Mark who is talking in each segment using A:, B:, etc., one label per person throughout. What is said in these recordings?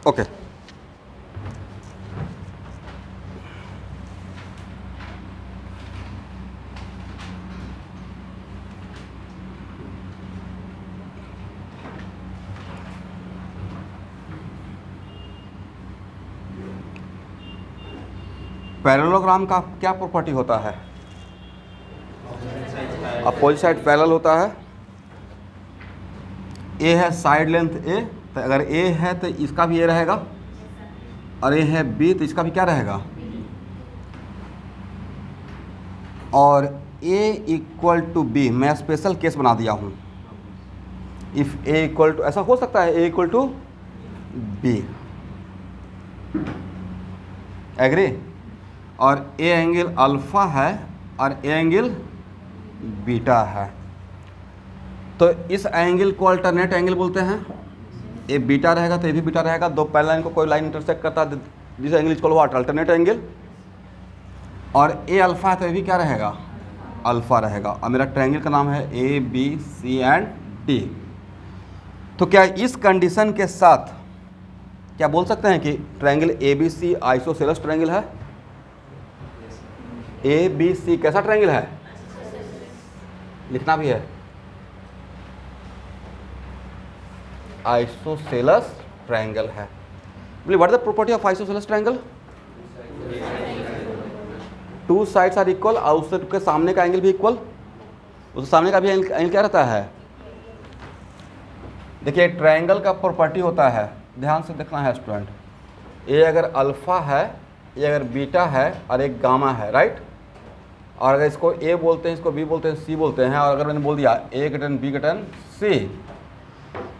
A: Okay. Parallelogram का क्या property होता है? अपोजिट साइड पैरेलल होता है। ए है साइड लेंथ ए, तो अगर ए है तो इसका भी ए रहेगा, और ए है बी तो इसका भी क्या रहेगा, और ए इक्वल टू बी। मैं स्पेशल केस बना दिया हूँ। इफ ए इक्वल टू, ऐसा हो सकता है ए इक्वल टू बी, एग्री, और ए एंगल अल्फा है और ए एंगल बीटा है, तो इस एंगल को अल्टरनेट एंगल बोलते हैं। ए बीटा रहेगा तो ए भी बीटा रहेगा। दो पैरेलल लाइन को कोई लाइन इंटरसेक्ट करता है, this angle is called what, alternate angle. और ए अल्फा है तो ए भी क्या रहेगा, अल्फा रहेगा। और मेरा ट्रायंगल का नाम है A B C and D. तो क्या इस कंडीशन के साथ क्या बोल सकते हैं कि triangle A B C isosceles triangle है? ए बी सी कैसा ट्रायंगल है? लिखना भी है, आइसोसेलेस ट्रायंगल है। बोलिए what is the property of isosceles triangle? Two sides are equal, और उसके सामने का एंगल भी इक्वल, उसके सामने का भी एंगल क्या रहता है? देखिए ट्रायंगल का प्रॉपर्टी होता है, ध्यान से देखना है स्टूडेंट। ए अगर अल्फा है, ए अगर बीटा है और एक गामा है, राइट। और अगर इसको ए बोलते हैं, इसको बी बोलते हैं, सी बोलते हैं, और अगर मैंने बोल दिया ए ग्रेटर बी ग्रेटर सी,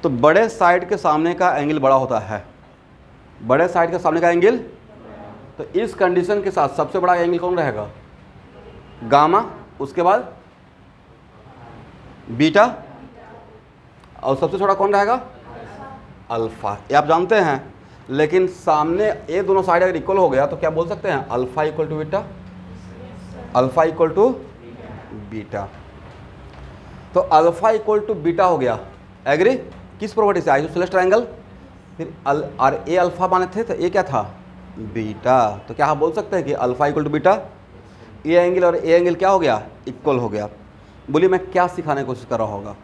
A: तो बड़े साइड के सामने का एंगल बड़ा होता है। बड़े साइड के सामने का एंगल, तो इस कंडीशन के साथ सबसे बड़ा एंगल कौन रहेगा? गामा, उसके बाद बीटा, और सबसे छोटा कौन रहेगा? अल्फा। ये आप जानते हैं, लेकिन सामने ये दोनों साइड अगर इक्वल हो गया तो क्या बोल सकते हैं? Alpha equal to beta, alpha equal to beta. तो अल्फा इक्वल टू बीटा हो गया, एग्री। किस प्रॉपर्टी से? Isosceles triangle. फिर और ए अल्फा माने थे तो ए क्या था? बीटा। तो क्या आप बोल सकते हैं कि alpha equal to beta? A angle और ए एंगल क्या हो गया? इक्वल हो गया। बोलिए मैं क्या सिखाने की कोशिश कर रहा होगा?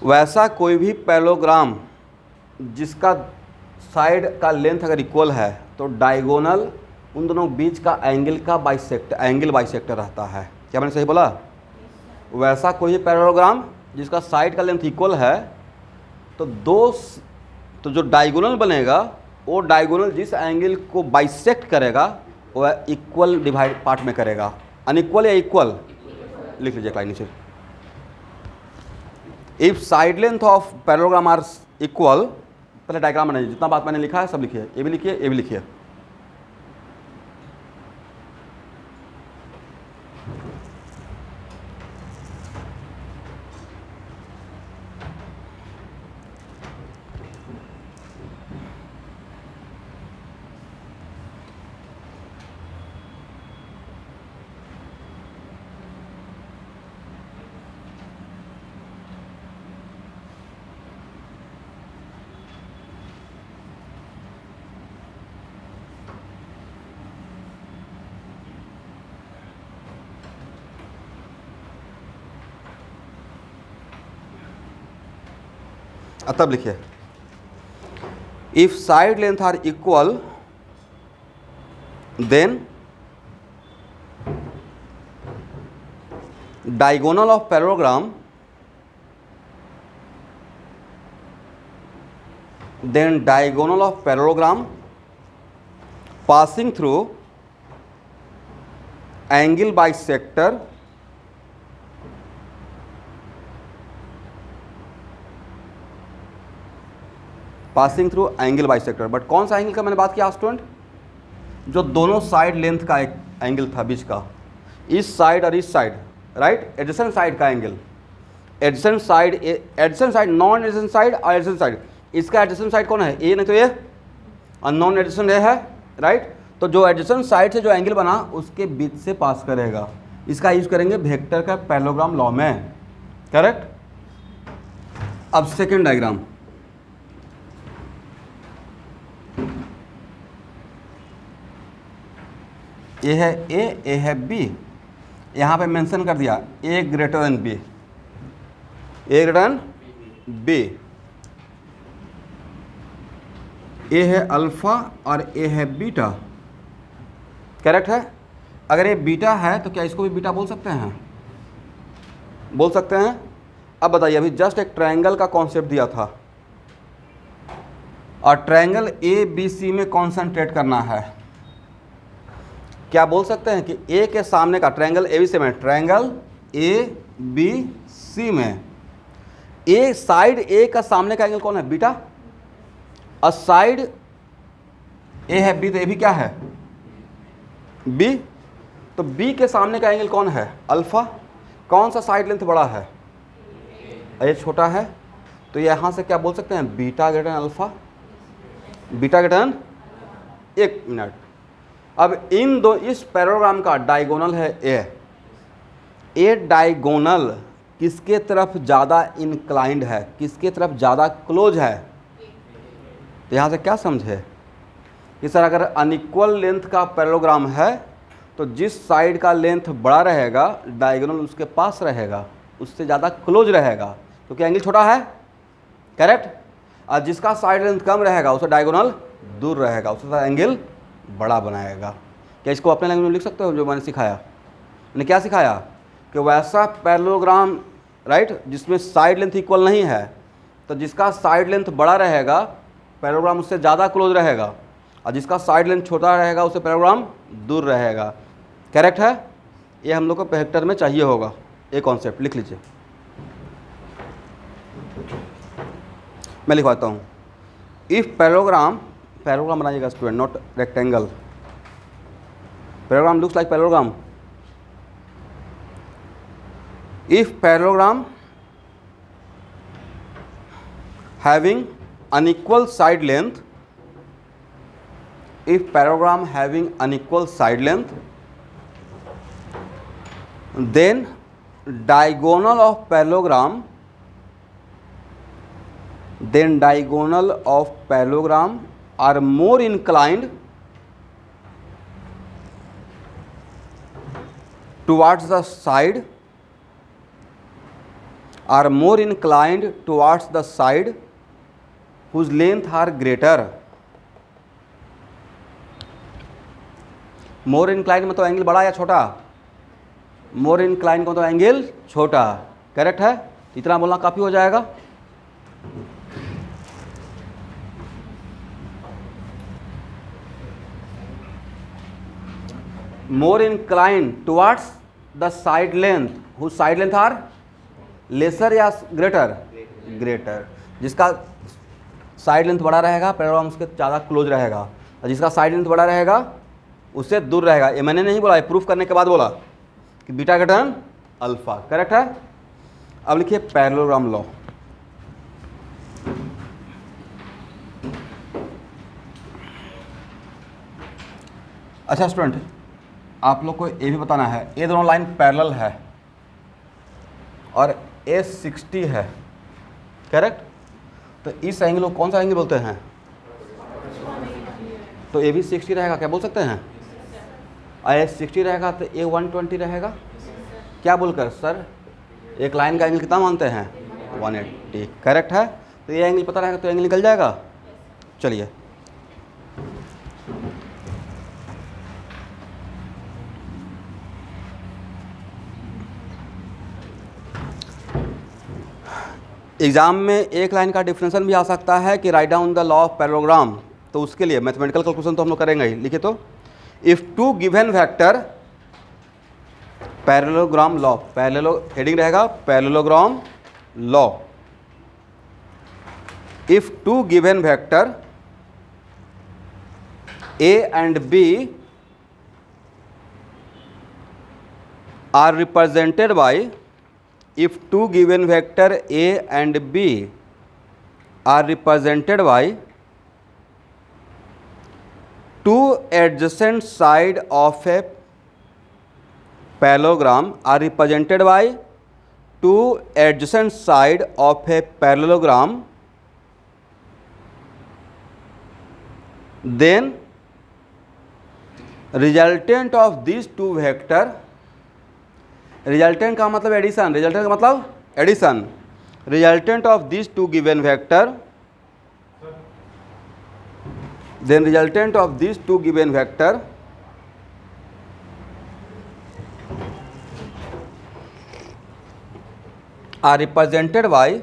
A: वैसा कोई भी पैरेललोग्राम जिसका साइड का लेंथ अगर इक्वल है तो डायगोनल उन दोनों बीच का एंगल का एंगल बाइसेक्टर रहता है। क्या मैंने सही बोला? वैसा कोई भी पैरेललोग्राम जिसका साइड का लेंथ इक्वल है तो जो डायगोनल बनेगा वो डायगोनल जिस एंगल को बाइसेक्ट करेगा वह इक्वल डिवाइड पार्ट में करेगा। अनइक्वल या इक्वल? लिख लीजिए लाइन नीचे। If side length of parallelogram are equal, पहले डायग्राम बनाइए, जितना बात मैंने लिखा है सब लिखिए, ये भी लिखिए, ये भी लिखिए। तब लिखिए, if side length are equal then diagonal of parallelogram passing through angle bisector but कौन सा एंगल का मैंने बात किया स्टूडेंट? जो दोनों साइड लेंथ का एक एंगल था बीच का, इस साइड और इस साइड, राइट, एडजेसेंट साइड का angle. Adjacent side, non adjacent side और एडजेसेंट साइड। इसका एडजेसेंट साइड कौन है? ए, नहीं तो ये, और नॉन एडजेसेंट ए है, राइट। तो जो एडजेसेंट साइड से जो एंगल बना उसके बीच से पास करेगा। इसका यूज करेंगे वेक्टर का पैरेललोग्राम लॉ में, करेक्ट। अब सेकेंड डायग्राम, ए है ए है बी, यहाँ पे मेंशन कर दिया ए ग्रेटर देन बी, ए ग्रेटर देन बी, ए है अल्फा और ए है बीटा, करेक्ट है। अगर ये बीटा है तो क्या इसको भी बीटा बोल सकते हैं? बोल सकते हैं। अब बताइए, अभी जस्ट एक ट्रायंगल का कॉन्सेप्ट दिया था और ट्रायंगल ए बी सी में कॉन्सेंट्रेट करना है। क्या बोल सकते हैं कि ए के सामने का ट्रायंगल ए बी सी में, ट्रायंगल ए बी सी में ए साइड ए का सामने का एंगल कौन है? बीटा। और साइड ए है बी, तो ए भी क्या है? बी। तो बी के सामने का एंगल कौन है? अल्फा। कौन सा साइड लेंथ बड़ा है? ये छोटा है। तो यहाँ से क्या बोल सकते हैं? Beta greater than alpha, beta greater than, एक मिनट, अब इन दो, इस पैराग्राम का डायगोनल है ए डायगोनल किसके तरफ ज़्यादा इंक्लाइंड है, किसके तरफ ज़्यादा क्लोज है? तो यहाँ से क्या समझे कि सर अगर अनइक्वल लेंथ का पैराग्राम है तो जिस साइड का लेंथ बड़ा रहेगा डायगोनल उसके पास रहेगा, उससे ज़्यादा क्लोज रहेगा, क्योंकि एंगल छोटा है, करेक्ट। और जिसका साइड लेंथ कम रहेगा उससे डायगोनल दूर रहेगा, उससे एंगल बड़ा बनाएगा। क्या इसको अपने लैंग्वेज में लिख सकते हो जो मैंने सिखाया? मैंने क्या सिखाया कि वैसा पैरेललोग्राम, राइट, जिसमें साइड लेंथ इक्वल नहीं है, तो जिसका साइड लेंथ बड़ा रहेगा पैरेललोग्राम उससे ज़्यादा क्लोज रहेगा, और जिसका साइड लेंथ छोटा रहेगा उससे पैरेललोग्राम दूर रहेगा, करेक्ट है। ये हम लोग को प्रोजेक्टर में चाहिए होगा, एक कॉन्सेप्ट लिख लीजिए। मैं लिखवाता हूँ। इफ पैरेललोग्राम बनाइएगा student, not rectangle, parallelogram looks like parallelogram. If parallelogram having unequal side length, if parallelogram having unequal side length, then diagonal of parallelogram are more inclined towards the side, whose length are greater. More incline मतलब angle बड़ा या छोटा? More incline का मतलब angle छोटा, correct है। इतना बोलना काफ़ी हो जाएगा। More incline towards the side length whose side length are lesser या ग्रेटर? ग्रेटर। जिसका साइड लेंथ बड़ा रहेगा पैरेललोग्राम उसके ज़्यादा क्लोज रहेगा, और जिसका साइड लेंथ बड़ा रहेगा उससे दूर रहेगा। ये मैंने नहीं बोला, ये प्रूफ करने के बाद बोला कि beta greater than alpha, correct है। अब लिखिए पैरेललोग्राम लॉ। अच्छा स्टूडेंट, आप लोग को ये भी बताना है, ये दोनों लाइन पैरेलल है और ए 60 है, करेक्ट। तो इस एंगल को कौन सा एंगल बोलते हैं? तो ए भी 60 रहेगा, क्या बोल सकते हैं? और ए 60 रहेगा तो ए 120 रहेगा। क्या बोलकर सर एक लाइन का एंगल कितना मानते हैं? 180, करेक्ट है। तो ये एंगल पता रहेगा तो एंगल निकल जाएगा। चलिए एग्ज़ाम में एक लाइन का डिफरेंशन भी आ सकता है कि write down the law of parallelogram, तो उसके लिए मैथमेटिकल कैलकुलेशन तो हम लोग करेंगे ही। लिखिए तो, if two given vector parallelogram law, heading रहेगा parallelogram law. If two given vector A and B are represented by, if two given vector A and B are represented by two adjacent side of a parallelogram are represented by two adjacent side of a parallelogram, then resultant of this two vector, resultant का मतलब addition, resultant का मतलब addition, resultant of this two given vector, then resultant of these two given vector are represented by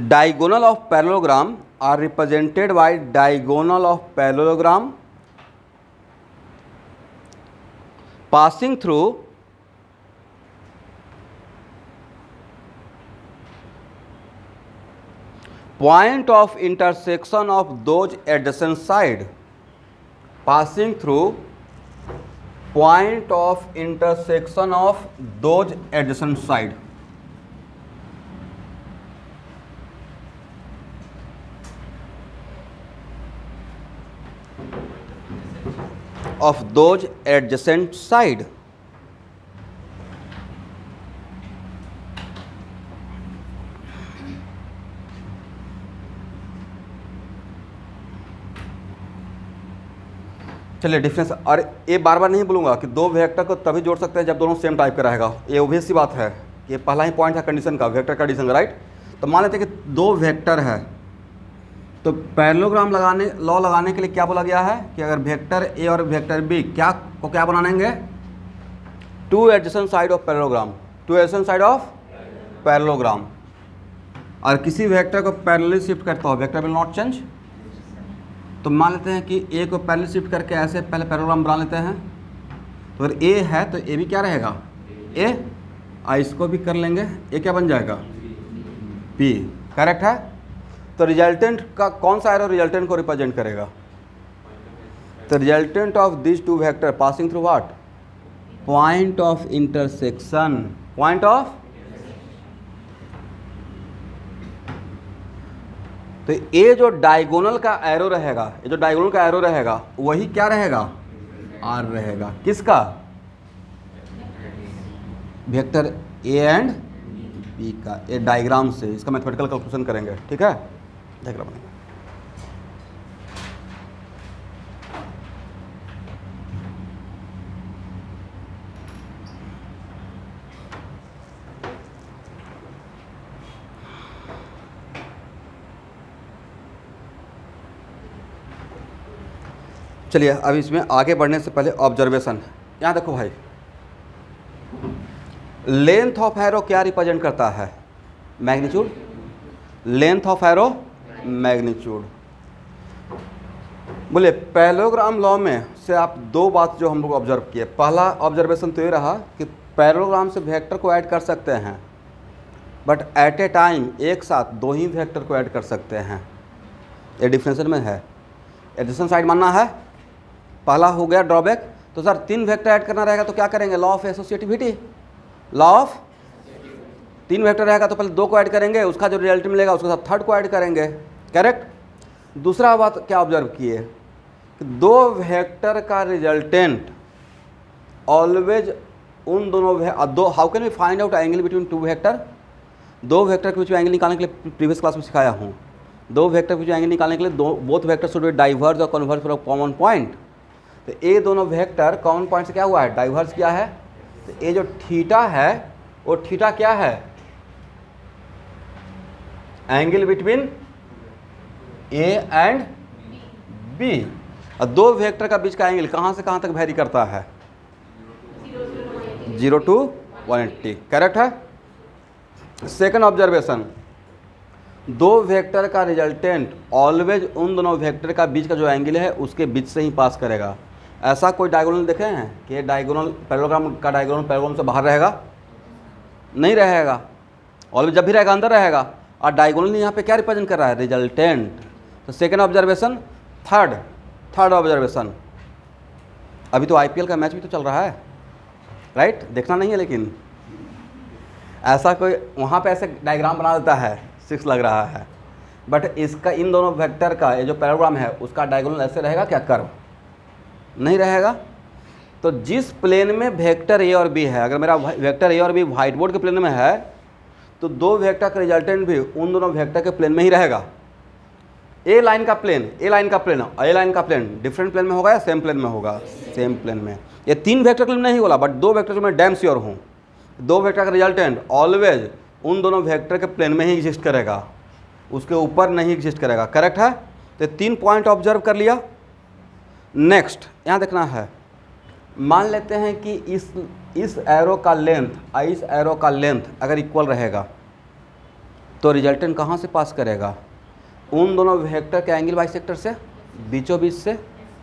A: diagonal of parallelogram, are represented by diagonal of parallelogram passing through point of intersection of those adjacent side, passing through point of intersection of those adjacent side, of those adjacent side. चलिए difference, और ये बार बार नहीं बोलूँगा कि दो vector को तभी जोड़ सकते हैं जब दोनों सेम टाइप का रहेगा, ये ऑब्वियस सी बात है कि पहला ही पॉइंट है कंडीशन का, वेक्टर का कंडीशन, राइट। तो मान लेते हैं कि दो वेक्टर है, तो पैरेललोग्राम लॉ लगाने के लिए क्या बोला गया है कि अगर वेक्टर ए और वेक्टर बी क्या बनाएंगे, two adjacent side of parallelogram, two adjacent side of parallelogram, और किसी वेक्टर को पैरेलली शिफ्ट करता हो, वेक्टर विल नॉट चेंज। तो मान लेते हैं कि ए को पैरेलल शिफ्ट करके ऐसे पहले पैरेललोग्राम बना लेते हैं, तो अगर ए है तो ए भी क्या रहेगा, ए, और इसको भी कर लेंगे, ए क्या बन जाएगा, बी, करेक्ट है। तो रिजल्टेंट का कौन सा एरो रिजल्टेंट को रिप्रेजेंट करेगा, तो resultant of this two vector passing through what, point of intersection, point of, तो ये जो डायगोनल का एरो रहेगा, ये जो डायगोनल का एरो रहेगा वही क्या रहेगा, आर रहेगा, किसका, वेक्टर ए एंड बी का। ये डायग्राम से इसका मैथमेटिकल कैलकुलेशन करेंगे, ठीक है, डायग्राम बनेगा। चलिए अब इसमें आगे बढ़ने से पहले ऑब्जर्वेशन, यहाँ देखो भाई, लेंथ ऑफ एरो क्या रिप्रेजेंट करता है, magnitude, length of arrow magnitude. बोले पैरेललोग्राम लॉ में से आप दो बात जो हम लोग ऑब्जर्व किए, पहला ऑब्जर्वेशन तो ये रहा कि पैरेललोग्राम से वेक्टर को ऐड कर सकते हैं, बट एट ए टाइम एक साथ दो ही वेक्टर को ऐड कर सकते हैं, ये डिफरेंशियल में है, एडिशन साइड मानना है, पहला हो गया ड्रॉबैक। तो सर तीन वेक्टर ऐड करना रहेगा तो क्या करेंगे, law of associativity, law of, तीन वेक्टर रहेगा तो पहले दो को ऐड करेंगे, उसका जो रिजल्ट मिलेगा उसके साथ थर्ड को ऐड करेंगे, करेक्ट। दूसरा बात क्या ऑब्जर्व किए कि दो वेक्टर का रिजल्टेंट ऑलवेज उन दोनों दो, how can we find out angle between two vector, दो वेक्टर के बीच में एंगल निकालने के लिए प्रीवियस क्लास में सिखाया हूँ, दो वेक्टर के बीच में एंगल निकालने के लिए both vector should be diverge और कन्वर्ज फ्रॉम कॉमन पॉइंट। तो ये दोनों वेक्टर कॉमन पॉइंट से क्या हुआ है, डाइवर्स किया है। तो ये जो थीटा है वो थीटा क्या है, angle between A and B. और दो वेक्टर का बीच का एंगल कहाँ से कहाँ तक वेरी करता है, 0 to 180, करेक्ट है। सेकंड ऑब्जर्वेशन, दो वेक्टर का रिजल्टेंट ऑलवेज उन दोनों वेक्टर का बीच का जो एंगल है उसके बीच से ही पास करेगा। ऐसा कोई डायगोनल देखे हैं कि डायगोनल पैरेललोग्राम का डायगोनल पैरेललोग्राम से बाहर रहेगा, नहीं रहेगा, ऑलवेज जब भी रहेगा अंदर रहेगा। और डायगोनल यहाँ पे क्या रिप्रेजेंट कर रहा है, रिजल्टेंट। तो सेकंड ऑब्जर्वेशन। थर्ड ऑब्जर्वेशन, अभी तो आईपीएल का मैच भी तो चल रहा है, राइट, देखना नहीं है, लेकिन ऐसा कोई वहाँ पे ऐसे डायग्राम बना देता है, 6 लग रहा है, बट इसका इन दोनों वेक्टर का ये जो पैरेललोग्राम है उसका डायगोनल ऐसे रहेगा क्या, कर्व नहीं रहेगा। तो जिस प्लेन में वेक्टर ए और बी है, अगर मेरा वेक्टर ए और बी व्हाइट बोर्ड के प्लेन में है तो दो वेक्टर का रिजल्टेंट भी उन दोनों वेक्टर के प्लेन में ही रहेगा। ए लाइन का प्लेन ए लाइन का प्लेन डिफरेंट प्लेन में होगा या सेम प्लेन में होगा? सेम प्लेन में। ये तीन वेक्टर के लिए नहीं बोला, बट दो वेक्टर में डैम श्योर हूँ, दो वेक्टर का रिजल्टेंट ऑलवेज उन दोनों वेक्टर के प्लेन में ही एग्जिस्ट करेगा, उसके ऊपर नहीं एग्जिस्ट करेगा। करेक्ट है? तो 3 पॉइंट ऑब्जर्व कर लिया। नेक्स्ट यहाँ देखना है, मान लेते हैं कि इस एरो का लेंथ अगर इक्वल रहेगा तो रिजल्टेंट कहाँ से पास करेगा? उन दोनों वेक्टर के एंगल बाइसेक्टर से, बीचों बीच से।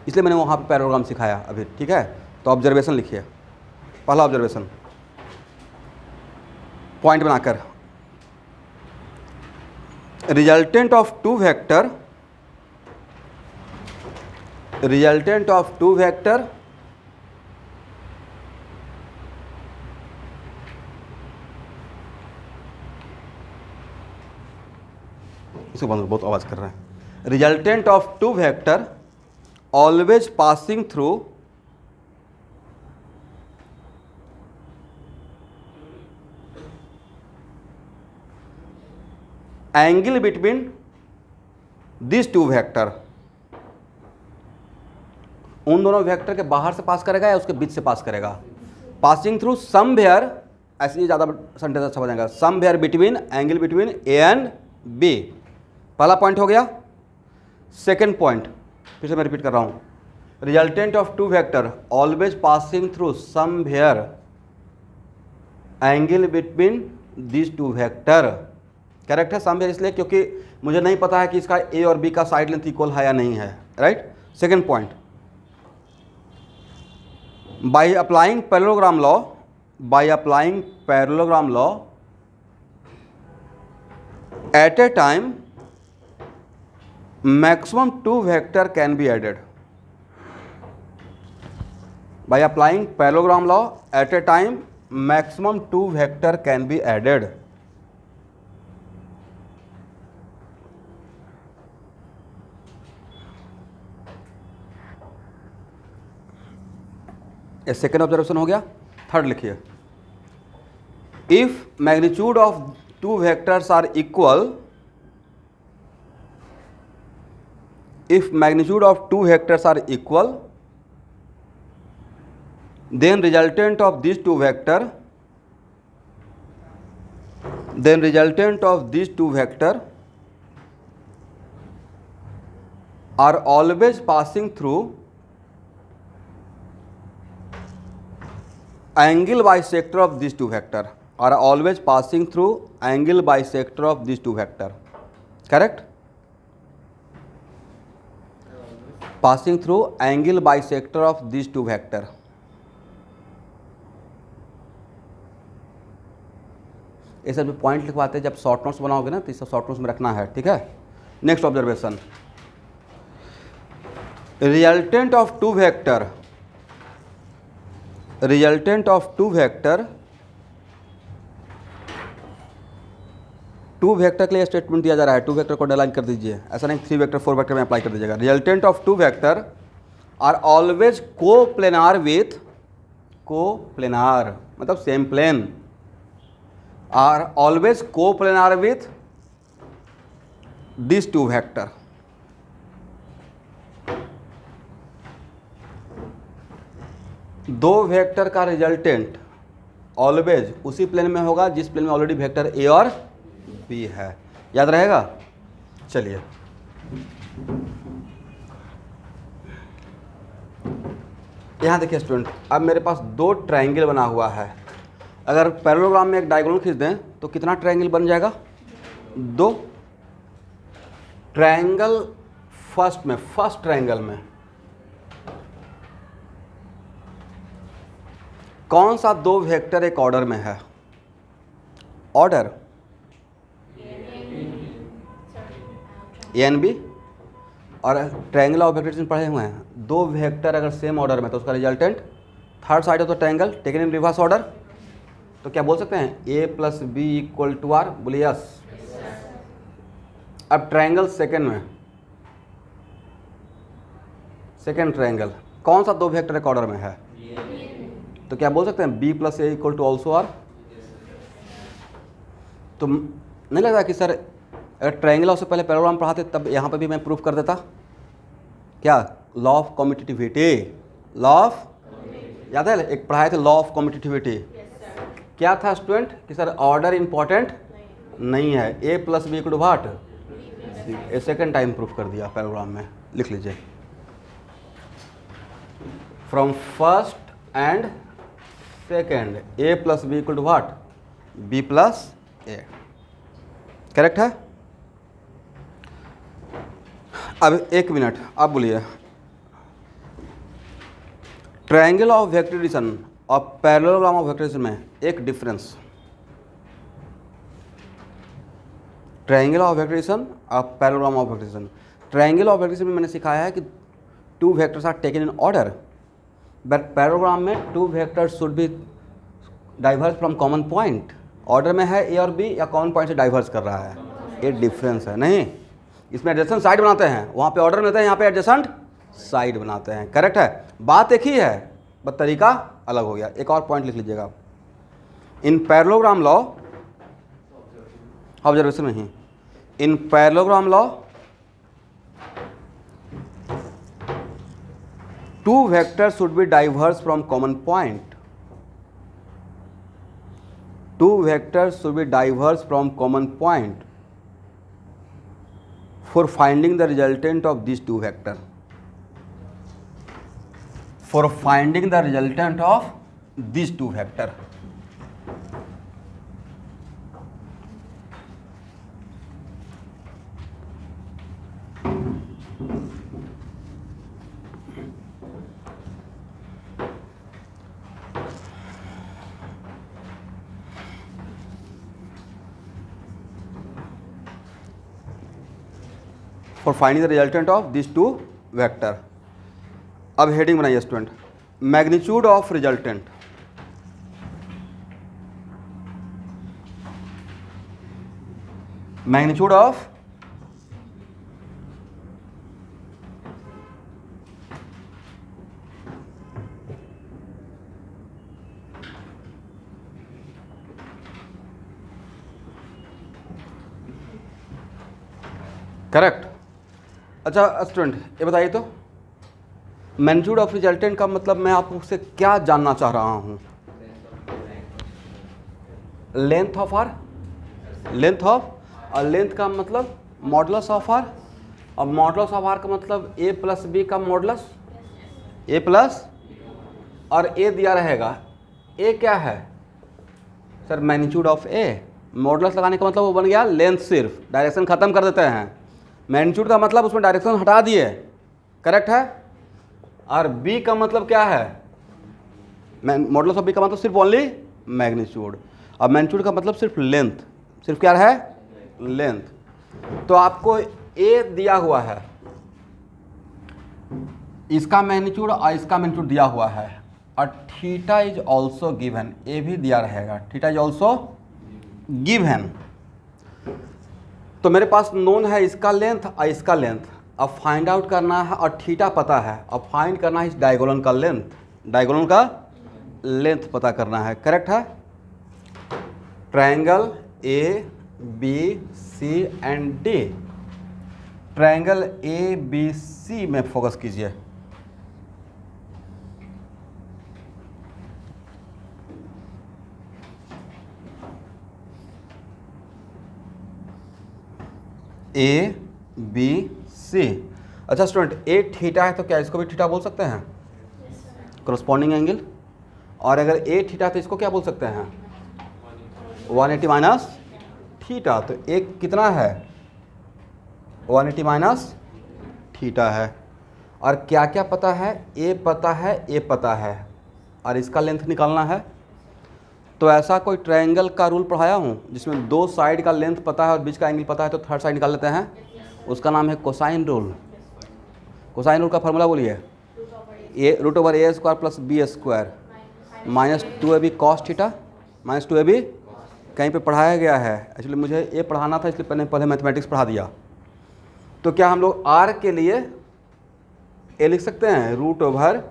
A: इसलिए मैंने वहाँ पे पैराग्राम सिखाया अभी। ठीक है, तो ऑब्जर्वेशन लिखिए। पहला ऑब्जर्वेशन पॉइंट बनाकर, रिजल्टेंट ऑफ टू वेक्टर इसको बंद, बहुत आवाज कर रहा है। Resultant of two vector always passing through angle between this two vector, उन दोनों वेक्टर के बाहर से पास करेगा या उसके बीच से पास करेगा? पासिंग थ्रू समवेयर, ऐसे ही ज़्यादा सेंटेंस अच्छा बनेगा, somewhere between, angle between A and B. पहला पॉइंट हो गया। सेकेंड पॉइंट फिर से मैं रिपीट कर रहा हूँ, resultant of two vector always passing through somewhere angle between this two vector. Correct है? समवेयर इसलिए क्योंकि मुझे नहीं पता है कि इसका ए और बी का साइड लेंथ इक्वल है या नहीं है। Right? Second point, by applying parallelogram law at a time maximum two vector can be added. By applying parallelogram law at a time maximum two vector can be added. Second observation हो गया। Third लिखिए, if magnitude of two vectors are equal, then resultant of these two vector are always passing through angle bisector of these two vector, are always passing through angle bisector of these two vector. Correct? Passing through angle bisector of these two vector. ये सब point लिखवाते हैं जब short notes बनाओगे ना, तो इस short notes में रखना है। ठीक है? Next observation, resultant of two vector के लिए स्टेटमेंट दिया जा रहा है। टू वेक्टर को अंडरलाइन कर दीजिए, ऐसा नहीं 3 वेक्टर 4 वेक्टर में अप्लाई कर दीजिएगा। Resultant of two vector are always coplanar मतलब same plane, are always coplanar with this two vector. दो वेक्टर का रिजल्टेंट ऑलवेज उसी प्लेन में होगा जिस प्लेन में ऑलरेडी वेक्टर ए और बी है। याद रहेगा? चलिए, यहाँ देखिए स्टूडेंट, अब मेरे पास दो ट्रायंगल बना हुआ है। अगर पैरेललोग्राम में एक डायगोनल खींच दें तो कितना ट्रायंगल बन जाएगा? 2 ट्रायंगल। फर्स्ट ट्रायंगल में कौन सा दो वेक्टर एक ऑर्डर में है? Order A and B. और ट्रायंगल ऑफ वेक्टर्स में पढ़े हुए हैं, दो वेक्टर अगर सेम ऑर्डर में तो उसका resultant third side of the triangle taken in reverse order. तो क्या बोल सकते हैं? A plus B equal to R. बोलिए यस। अब ट्रायंगल सेकेंड में, सेकेंड ट्रायंगल कौन सा दो वेक्टर एक ऑर्डर में है? तो क्या बोल सकते हैं? B plus A equal to also R. तो नहीं लगता कि सर अगर ट्रायंगल से पहले पैरेललोग्राम पढ़ाते तब यहाँ पे भी मैं प्रूफ कर देता? क्या law of commutativity, law of, याद है एक पढ़ाए थे लॉ ऑफ कम्यूटेटिविटी? क्या था स्टूडेंट कि सर ऑर्डर इंपॉर्टेंट नहीं है, A plus B equal to what, a second time proof कर दिया पैरेललोग्राम में। लिख लीजिए from first and second A plus B equal to what, B plus A. Correct है? अब एक मिनट आप बोलिए, ट्रायंगल ऑफ वेक्टर एडिशन और पैरेललोग्राम ऑफ वेक्टर एडिशन में एक difference. Triangle of vector addition और parallelogram of vector addition. Triangle of vector addition में मैंने सिखाया है कि to vectors are taken in order, but parallelogram में two vectors should be diverse from common point. Order में है ए और बी या कॉमन पॉइंट से डाइवर्स कर रहा है, ये डिफरेंस है। नहीं, इसमें एडजेसेंट साइड बनाते हैं, वहाँ पे ऑर्डर में होता है, यहाँ पे एडजेसेंट साइड बनाते हैं। करेक्ट है, बात एक ही है, बस तरीका अलग हो गया। एक और पॉइंट लिख लीजिएगा, इन पैरेललोग्राम लॉ, ऑब्जर्वेशन नहीं, इन parallelogram law to vectors should be diverse from common point. Two vectors should be diverse from common point for finding the resultant of these two vectors. For finding the resultant of these two vectors. For finding the resultant of these two vector. अब heading बनाइए student, magnitude of resultant. Magnitude of correct. अच्छा student ये बताइए तो magnitude of resultant का मतलब मैं आपसे क्या जानना चाह रहा हूँ? Length of R, length of, और लेंथ का मतलब मॉडुलस ऑफ आर, और मॉडुलस ऑफ आर का मतलब ए प्लस बी का मॉडुलस, ए प्लस, और ए दिया रहेगा। ए क्या है sir? Magnitude of A. Modulus लगाने का मतलब वो बन गया लेंथ, सिर्फ डायरेक्शन खत्म कर देते हैं। मैग्नीट्यूड का मतलब उसमें डायरेक्शन हटा दिए। करेक्ट है? और बी का मतलब क्या है? मॉडुलस ऑफ बी का मतलब सिर्फ ओनली मैग्नीट्यूड, और मैग्नीट्यूड का मतलब सिर्फ लेंथ। सिर्फ क्या है? लेंथ। तो आपको ए दिया हुआ है, इसका मैग्नीट्यूड और इसका मैग्नीट्यूड दिया हुआ है, और थीटा इज ऑल्सो गिवन, ए भी दिया रहेगा, थीटा इज ऑल्सो गिवन। तो मेरे पास नोन है इसका लेंथ और इसका लेंथ, अब फाइंड आउट करना है, और थीटा पता है, अब फाइंड करना है इस डायगोनल का लेंथ, डायगोनल का लेंथ पता करना है। करेक्ट है? Triangle A B C and D, triangle A B C में फोकस कीजिए। A B C. अच्छा स्टूडेंट, ए थीटा है तो क्या इसको भी थीटा बोल सकते हैं? Corresponding angle. और अगर ए थीटा तो इसको क्या बोल सकते हैं? 180 माइनस थीटा। तो ए कितना है? 180 माइनस थीटा है। और क्या क्या पता है? ए पता है, ए पता है, और इसका लेंथ निकालना है। तो ऐसा कोई ट्रायंगल का रूल पढ़ाया हूँ जिसमें दो साइड का लेंथ पता है और बीच का एंगल पता है, तो थर्ड साइड निकाल लेते हैं, उसका नाम है कोसाइन रूल। कोसाइन रूल का फॉर्मूला बोलिए, ए √a² plus b² minus 2ab cos theta minus 2ab। कहीं पे पढ़ाया गया है, एक्चुअली मुझे ये पढ़ाना था इसलिए पहले मैथमेटिक्स पढ़ा दिया। तो क्या हम लोग r के लिए ए लिख सकते हैं? √,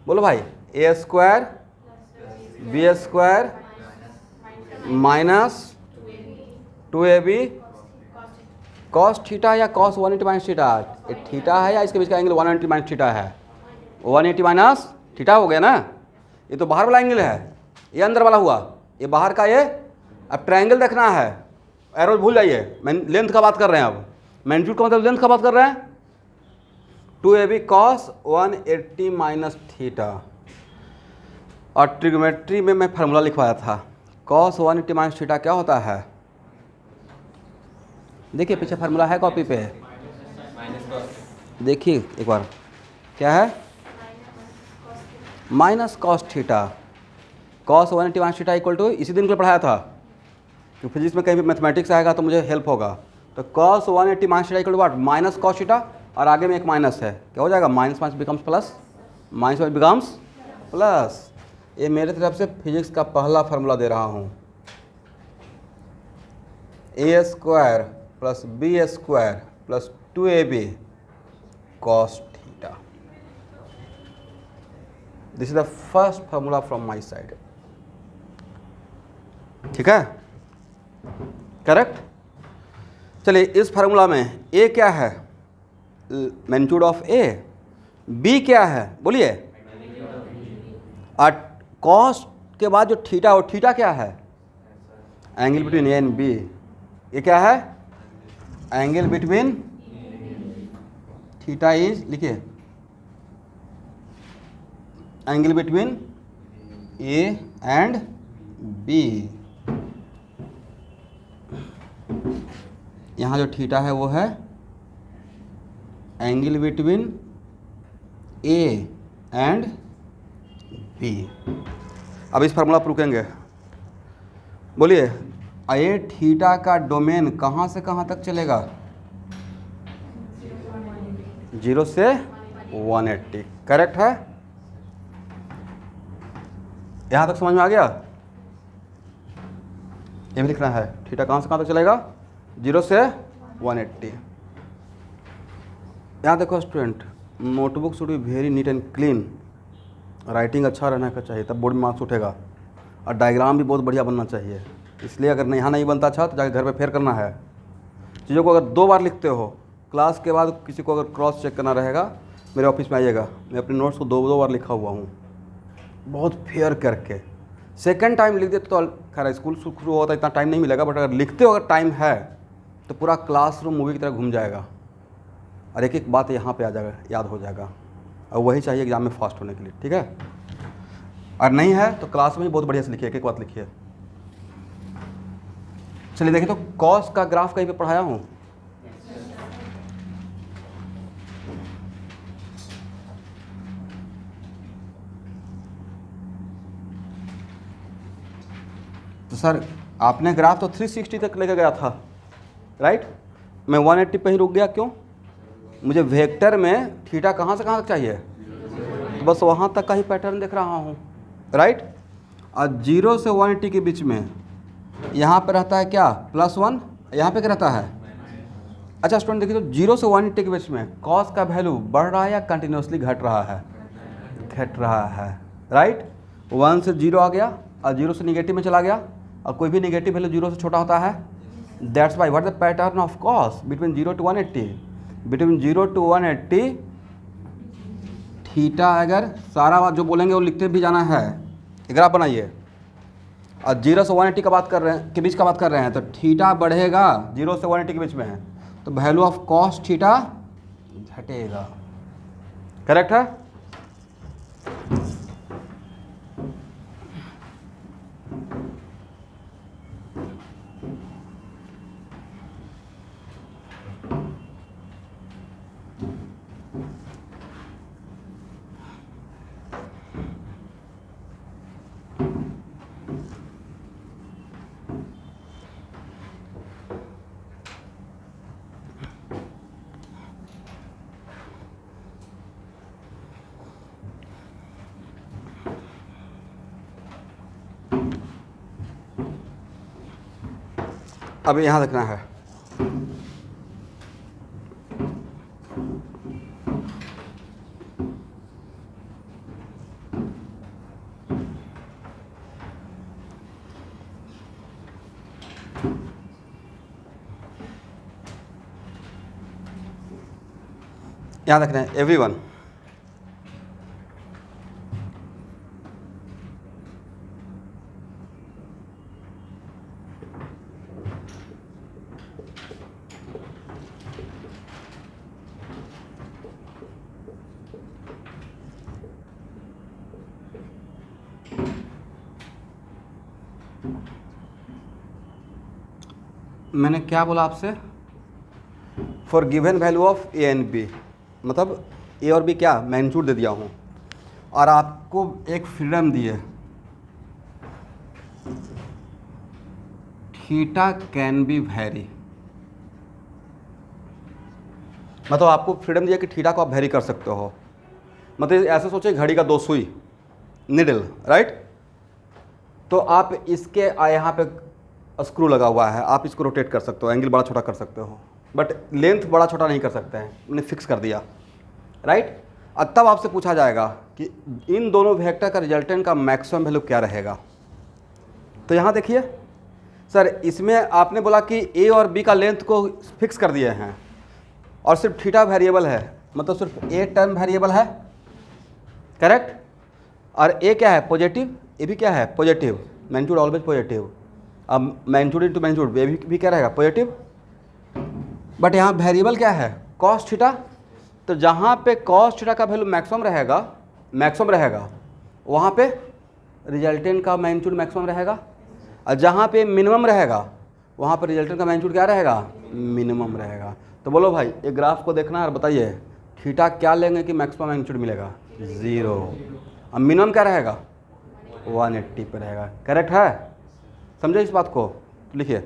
A: बोलो भाई, a² b² minus 2ab cos theta या कॉस 180 माइनस थीटा, ये थीटा है या इसके बीच का एंगल 180 माइनस थीटा है, 180 माइनस थीटा हो गया ना। ये तो बाहर वाला एंगल है, ये अंदर वाला हुआ, ये बाहर का ये। अब ट्रायंगल देखना है, एरो भूल जाइए, मैं लेंथ का बात कर रहे हैं। अब मैग्नीट्यूड का मतलब लेंथ का बात कर रहे हैं। 2ab कॉस 180 माइनस थीटा, और ट्रिग्नोमेट्री में मैं फार्मूला लिखवाया था, कॉस 180 माइनस थीटा क्या होता है, देखिए पीछे फार्मूला है कॉपी पे, देखिए एक बार, क्या है, minus cos theta, cos 180 minus theta equal to, इसी दिन को पढ़ाया था, तो फिजिक्स में कहीं भी मैथमेटिक्स आएगा तो मुझे हेल्प होगा। तो cos 180 minus theta equal to what, minus cos theta, और आगे में एक माइनस है, क्या हो जाएगा, minus minus becomes plus, minus minus becomes plus. ये मेरे तरफ से फिजिक्स का पहला फार्मूला दे रहा हूँ, A square plus B square plus 2ab cos theta. This is the first formula from my side, ठीक है, करेक्ट। चलिए इस फार्मूला में ए क्या है, मैग्नीट्यूड ऑफ ए, बी क्या है बोलिए, और कॉस के बाद जो थीटा हो, थीटा क्या है, angle between A and B, ये क्या है, एंगल बिटवीन, थीटा इज, लिखिए angle between A and B, यहाँ जो थीटा है वो है angle between A and B. अब इस फार्मूला पर रुकेंगे, बोलिए ए थीटा का डोमेन कहाँ से कहाँ तक चलेगा, 0 से 180, करेक्ट है, यहाँ तक समझ में आ गया। ये भी लिखना है, थीटा कहाँ से कहाँ तक चलेगा, 0 से 180। यहाँ देखो student, notebook should be very neat and clean, writing अच्छा रहना का चाहिए, तब बोर्ड में मार्क्स उठेगा, और डायग्राम भी बहुत बढ़िया बनना चाहिए। इसलिए अगर यहाँ नहीं बनता अच्छा तो जाकर घर पे फेर करना है। चीज़ों को अगर 2 बार लिखते हो, क्लास के बाद किसी को अगर क्रॉस चेक करना रहेगा, मेरे ऑफिस में आइएगा, मैं अपने नोट्स को 2 बार लिखा हुआ हूँ, बहुत फेयर करके। सेकंड टाइम लिख देते तो खैर स्कूल शुरू होता इतना टाइम नहीं मिलेगा, बट अगर लिखते हो, अगर टाइम है तो पूरा क्लासरूम मूवी की तरह घूम जाएगा, और एक एक बात यहाँ पे आ जाएगा, याद हो जाएगा, और वही चाहिए एग्जाम में फास्ट होने के लिए, ठीक है। और नहीं है तो क्लास में ही बहुत बढ़िया से लिखिए, एक एक बात लिखिए। चलिए देखिए, तो कॉस का ग्राफ कहीं पे पढ़ाया हूँ, तो सर आपने ग्राफ तो 360 तक लेकर गया था, राइट, मैं 180 पे ही रुक गया, क्यों, मुझे वेक्टर में थीटा कहाँ से कहाँ तक चाहिए, तो बस वहाँ तक का ही पैटर्न देख रहा हूँ, राइट। और 0 से 180 के बीच में यहाँ पे रहता है क्या, +1, यहाँ पे क्या रहता है, अच्छा स्टूडेंट देखिए, तो 0 से 180 के बीच में कॉस का वैल्यू बढ़ रहा है या कंटिन्यूसली घट रहा है, घट रहा है, राइट। 1 से 0 आ गया, और 0 से निगेटिव में चला गया, और कोई भी निगेटिव वैल्यू 0 से छोटा होता है, that's why what the pattern of cos between 0 to 180, between 0 to 180 theta, अगर सारा बात जो बोलेंगे वो लिखते भी जाना है, ग्राफ बनाइए, और 0 से 180 का बात कर रहे हैं, के बीच का बात कर रहे हैं, तो थीटा बढ़ेगा, 0 से 180 के बीच में है, तो वैल्यू ऑफ कॉस थीटा घटेगा, करेक्ट है। अब यहाँ देखना है, यहाँ देख रहे हैं एवरीवन, मैंने क्या बोला आपसे, for given value of A and B, मतलब ए और बी क्या मैग्नीट्यूड दे दिया हूँ और आपको एक फ्रीडम दी है, थीटा कैन बी वेरी, मतलब आपको फ्रीडम दिया कि थीटा को आप वेरी कर सकते हो। मतलब ऐसे सोचे घड़ी का 2 सुई निडल, राइट, तो आप इसके यहाँ पे स्क्रू लगा हुआ है, आप इसको रोटेट कर सकते हो, एंगल बड़ा छोटा कर सकते हो, बट लेंथ बड़ा छोटा नहीं कर सकते हैं, मैंने फिक्स कर दिया, राइट। अब तब आपसे पूछा जाएगा कि इन दोनों वेक्टर का रिजल्टेंट का मैक्सिमम वैल्यू क्या रहेगा। तो यहाँ देखिए सर, इसमें आपने बोला कि ए और बी का लेंथ को फिक्स कर दिए हैं और सिर्फ थीटा वेरिएबल है, मतलब सिर्फ ए टर्म वेरिएबल है, करेक्ट। और ए क्या है पॉजिटिव, ए भी क्या है पॉजिटिव, मैग्नीट्यूड ऑलवेज पॉजिटिव। अब मैग्नीट्यूड इंटू मैग्नीट्यूड ए भी क्या रहेगा पॉजिटिव, बट यहाँ वेरिएबल क्या है कॉस थीटा। तो जहाँ पे कॉस थीटा का वैल्यू मैक्सिमम रहेगा वहाँ पे रिजल्टेंट का मैग्नीट्यूड मैक्सिमम रहेगा, और जहाँ पे मिनिमम रहेगा वहाँ पर रिजल्टेंट का मैग्नीट्यूड क्या रहेगा, मिनिमम रहेगा। तो बोलो भाई एक ग्राफ को देखना और बताइए थीटा क्या लेंगे कि मैक्सिमम मैग्नीट्यूड मिलेगा 0, अब मिनिमम क्या रहेगा 180 पे रहेगा, करेक्ट है। समझे इस बात को, लिखिए।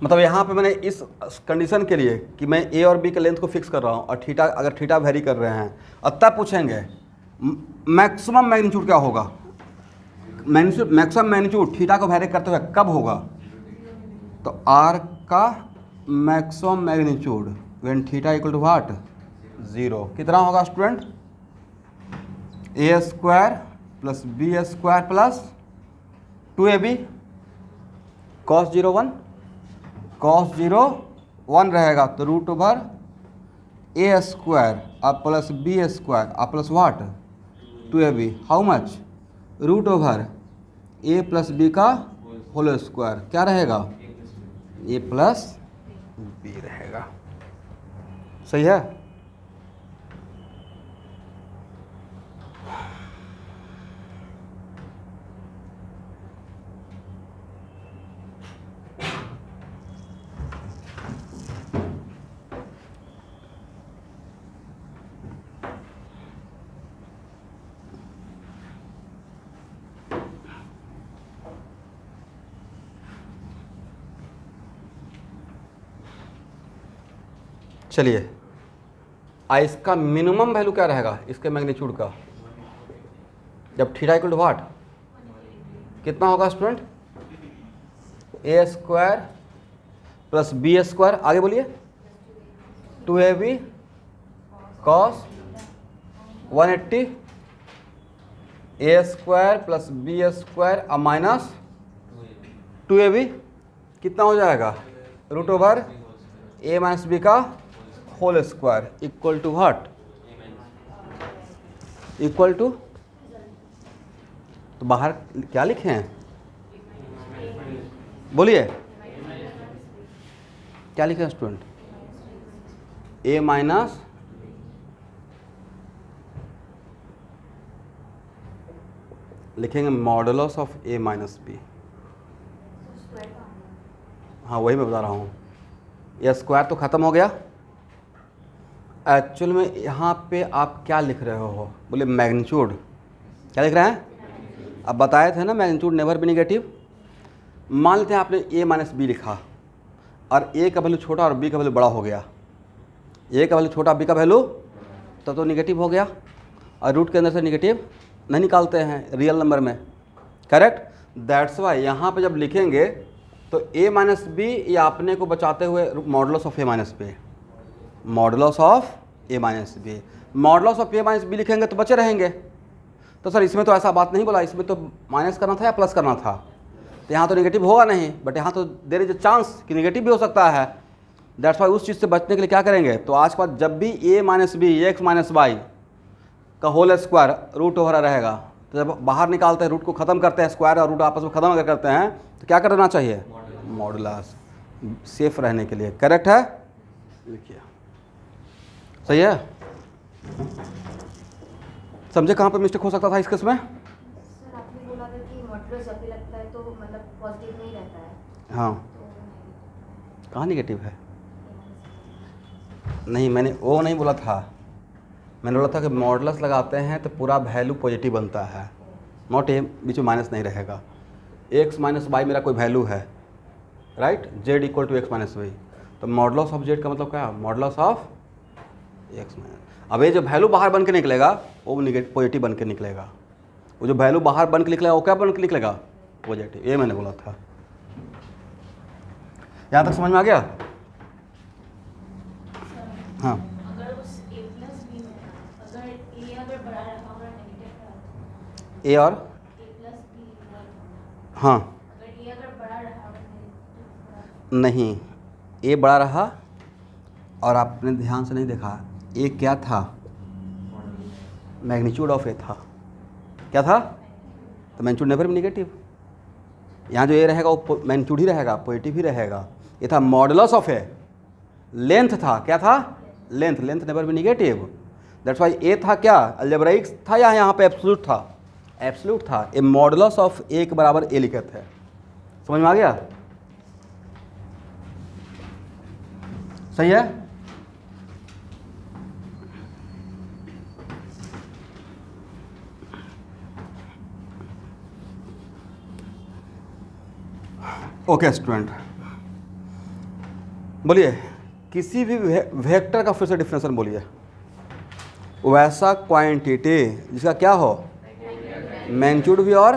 A: मतलब यहाँ पे मैंने इस कंडीशन के लिए कि मैं ए और बी के लेंथ को फिक्स कर रहा हूँ और थीटा, अगर थीटा वेरी कर रहे हैं, और तब पूछेंगे मैक्सिमम मैग्नीट्यूड क्या होगा, मैक्सिमम मैग्नीट्यूड थीटा को वेरी करते हुए कब होगा, तो आर का maximum magnitude when theta equal to what 0 कितना होगा student, A square plus B square plus 2ab cos 0 1, cos 0 1 रहेगा तो रूट ओवर ए स्क्वायर अब प्लस बी स्क्वायर अब plus what 2ab, how much root over A plus B का whole square, क्या रहेगा ए plus B रहेगा, सही है। चलिए इसका मिनिमम वैल्यू क्या रहेगा इसके मैग्नीट्यूड का, जब थीटा इक्वल टू व्हाट कितना होगा student, A square plus B square, आगे बोलिए 2ab cos 180 A square plus B square अब माइनस 2ab कितना हो जाएगा root over A minus B का whole square equal to what, equal to, तो बाहर क्या लिखे हैं बोलिए, क्या लिखे हैं स्टूडेंट, ए माइनस लिखेंगे modulus of A minus B, हाँ वही मैं बता रहा हूँ, ये स्क्वायर तो ख़त्म हो गया। एक्चुअल में यहाँ पे आप क्या लिख रहे हो, बोले मैग्नीट्यूड, क्या लिख रहे हैं, अब बताए थे ना मैग्नीट्यूड नेवर बी नेगेटिव। मान लेते हैं आपने ए माइनस बी लिखा और ए का वैल्यू छोटा और बी का वैल्यू बड़ा हो गया, ए का वैल्यू छोटा बी का वैल्यू तो नेगेटिव हो गया, और रूट के अंदर से नेगेटिव नहीं निकालते हैं रियल नंबर में, करेक्ट। दैट्स वाई यहाँ पे जब लिखेंगे तो ए माइनस बी ये आपने को बचाते हुए modulus of A minus B, modulus of A minus B, modulus of A minus B लिखेंगे तो बचे रहेंगे। तो सर इसमें तो ऐसा बात नहीं बोला, इसमें तो माइनस करना था या प्लस करना था, तो यहाँ तो नेगेटिव होगा नहीं, बट यहाँ तो देयर इज अ चांस कि नेगेटिव भी हो सकता है। दैट्स वाई उस चीज़ से बचने के लिए क्या करेंगे, तो आज के बाद जब भी a minus B X minus Y का होल स्क्वायर रूट ओवर रहेगा, तो जब बाहर निकालते हैं रूट को ख़त्म करते हैं, स्क्वायर और रूट आपस में ख़त्म अगर करते हैं तो क्या करना चाहिए, मॉडुलस, सेफ रहने के लिए। करेक्ट है, लिखिए सही है। समझे कहाँ पे मिस्टेक हो सकता था इस केस में?
B: सर आपने बोला था कि मॉडुलस जब भी लगता है तो मतलब पॉजिटिव नहीं रहता है।
A: हाँ,
B: तो
A: कहाँ निगेटिव है? नहीं, मैंने वो नहीं बोला था, मैंने बोला था कि मॉडुलस लगाते हैं तो पूरा वैल्यू पॉजिटिव बनता है, नॉट ए बीच में माइनस नहीं रहेगा। एक्स माइनस वाई मेरा कोई वैल्यू है, right, Z equal to X minus Y, तो मॉडुलस ऑफ जेड का मतलब क्या है, मॉडुलस ऑफ एक्स माइनस। अब ये जो वैल्यू बाहर बन के निकलेगा वो निगेटिव पॉजिटिव बन के निकलेगा, वो जो वैल्यू बाहर बन के निकलेगा वो क्या बन के निकलेगा, पॉजिटिव। ये मैंने बोला था। यहाँ तक समझ में आ गया? हाँ,
C: अगर उस a प्लस बी में अगर a अगर बड़ा रहा और नेगेटिव रहा,
A: ए और
C: a प्लस बी,
A: हाँ
C: अगर a अगर बड़ा रहा और नेगेटिव,
A: नहीं, ए बड़ा रहा और आपने ध्यान से नहीं देखा, ए क्या था, मैग्नीट्यूड ऑफ ए था, क्या था, तो मैग्नीट्यूड नेवर भी नेगेटिव। यहाँ जो ए रहेगा वो मैग्नीट्यूड ही रहेगा, पॉजिटिव ही रहेगा। ये था मॉडुलस ऑफ ए, लेंथ था, क्या था, लेंथ, लेंथ नेवर भी नेगेटिव। दैट्स वाई ए था क्या, अलजेब्राइक था या यहाँ पे एब्सोल्यूट था, एब्सोल्यूट था। ए मॉडुलस ऑफ ए के बराबर ए लिखे थे। समझ में आ गया? सही है। ओके स्टूडेंट, बोलिए किसी भी वेक्टर का फिर से डिफिनेशन बोलिए। वैसा क्वांटिटी जिसका क्या हो, मैग्नीट्यूड भी और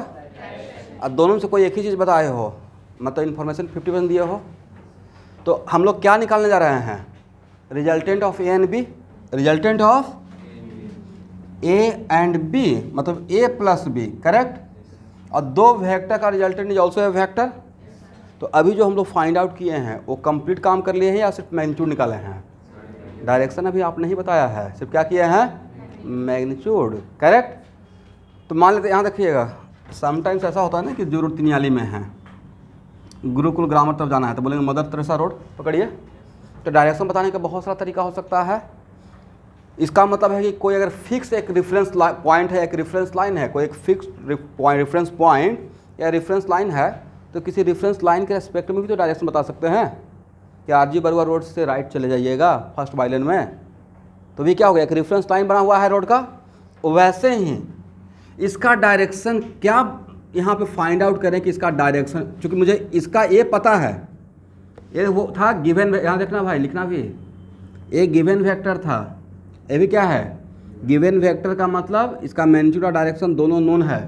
A: दोनों में से कोई एक ही चीज़ बताए हो, मतलब इन्फॉर्मेशन 50% दिए हो, तो हम लोग क्या निकालने जा रहे हैं, resultant of A and B, resultant of A and B मतलब ए प्लस बी, करेक्ट। और दो वेक्टर का resultant is also a vector. तो अभी जो हम लोग फाइंड आउट किए हैं वो कंप्लीट काम कर लिए हैं या सिर्फ मैग्नीट्यूड निकाले हैं, डायरेक्शन अभी आप नहीं बताया है, सिर्फ क्या किए हैं, मैग्नीट्यूड, करेक्ट। तो मान लेते यहाँ देखिएगा, समटाइम्स ऐसा होता है ना कि जो रोड तिनियाली में है, गुरुकुल ग्रामर तरफ जाना है तो बोलेंगे मदर तेरेसा रोड पकड़िए, तो डायरेक्शन बताने का बहुत सारा तरीका हो सकता है। इसका मतलब है कि कोई अगर फिक्स एक रेफरेंस पॉइंट है, एक रेफरेंस लाइन है, कोई एक फिक्स रेफरेंस पॉइंट या रेफरेंस लाइन है, तो किसी रेफरेंस लाइन के रेस्पेक्ट में भी तो डायरेक्शन बता सकते हैं कि आरजी बरुआ रोड से राइट चले जाइएगा फर्स्ट बाइलेन में, तो भी क्या हो गया, एक रेफरेंस लाइन बना हुआ है रोड का। वैसे ही इसका डायरेक्शन क्या यहाँ पे फाइंड आउट करें कि इसका डायरेक्शन, चूँकि मुझे इसका ये पता है, ये वो था गिवन, यहाँ देखना भाई लिखना भी, ये गिवन वेक्टर था, ये भी क्या है, गिवन वेक्टर का मतलब इसका मैग्नीट्यूड और डायरेक्शन दोनों नोन है।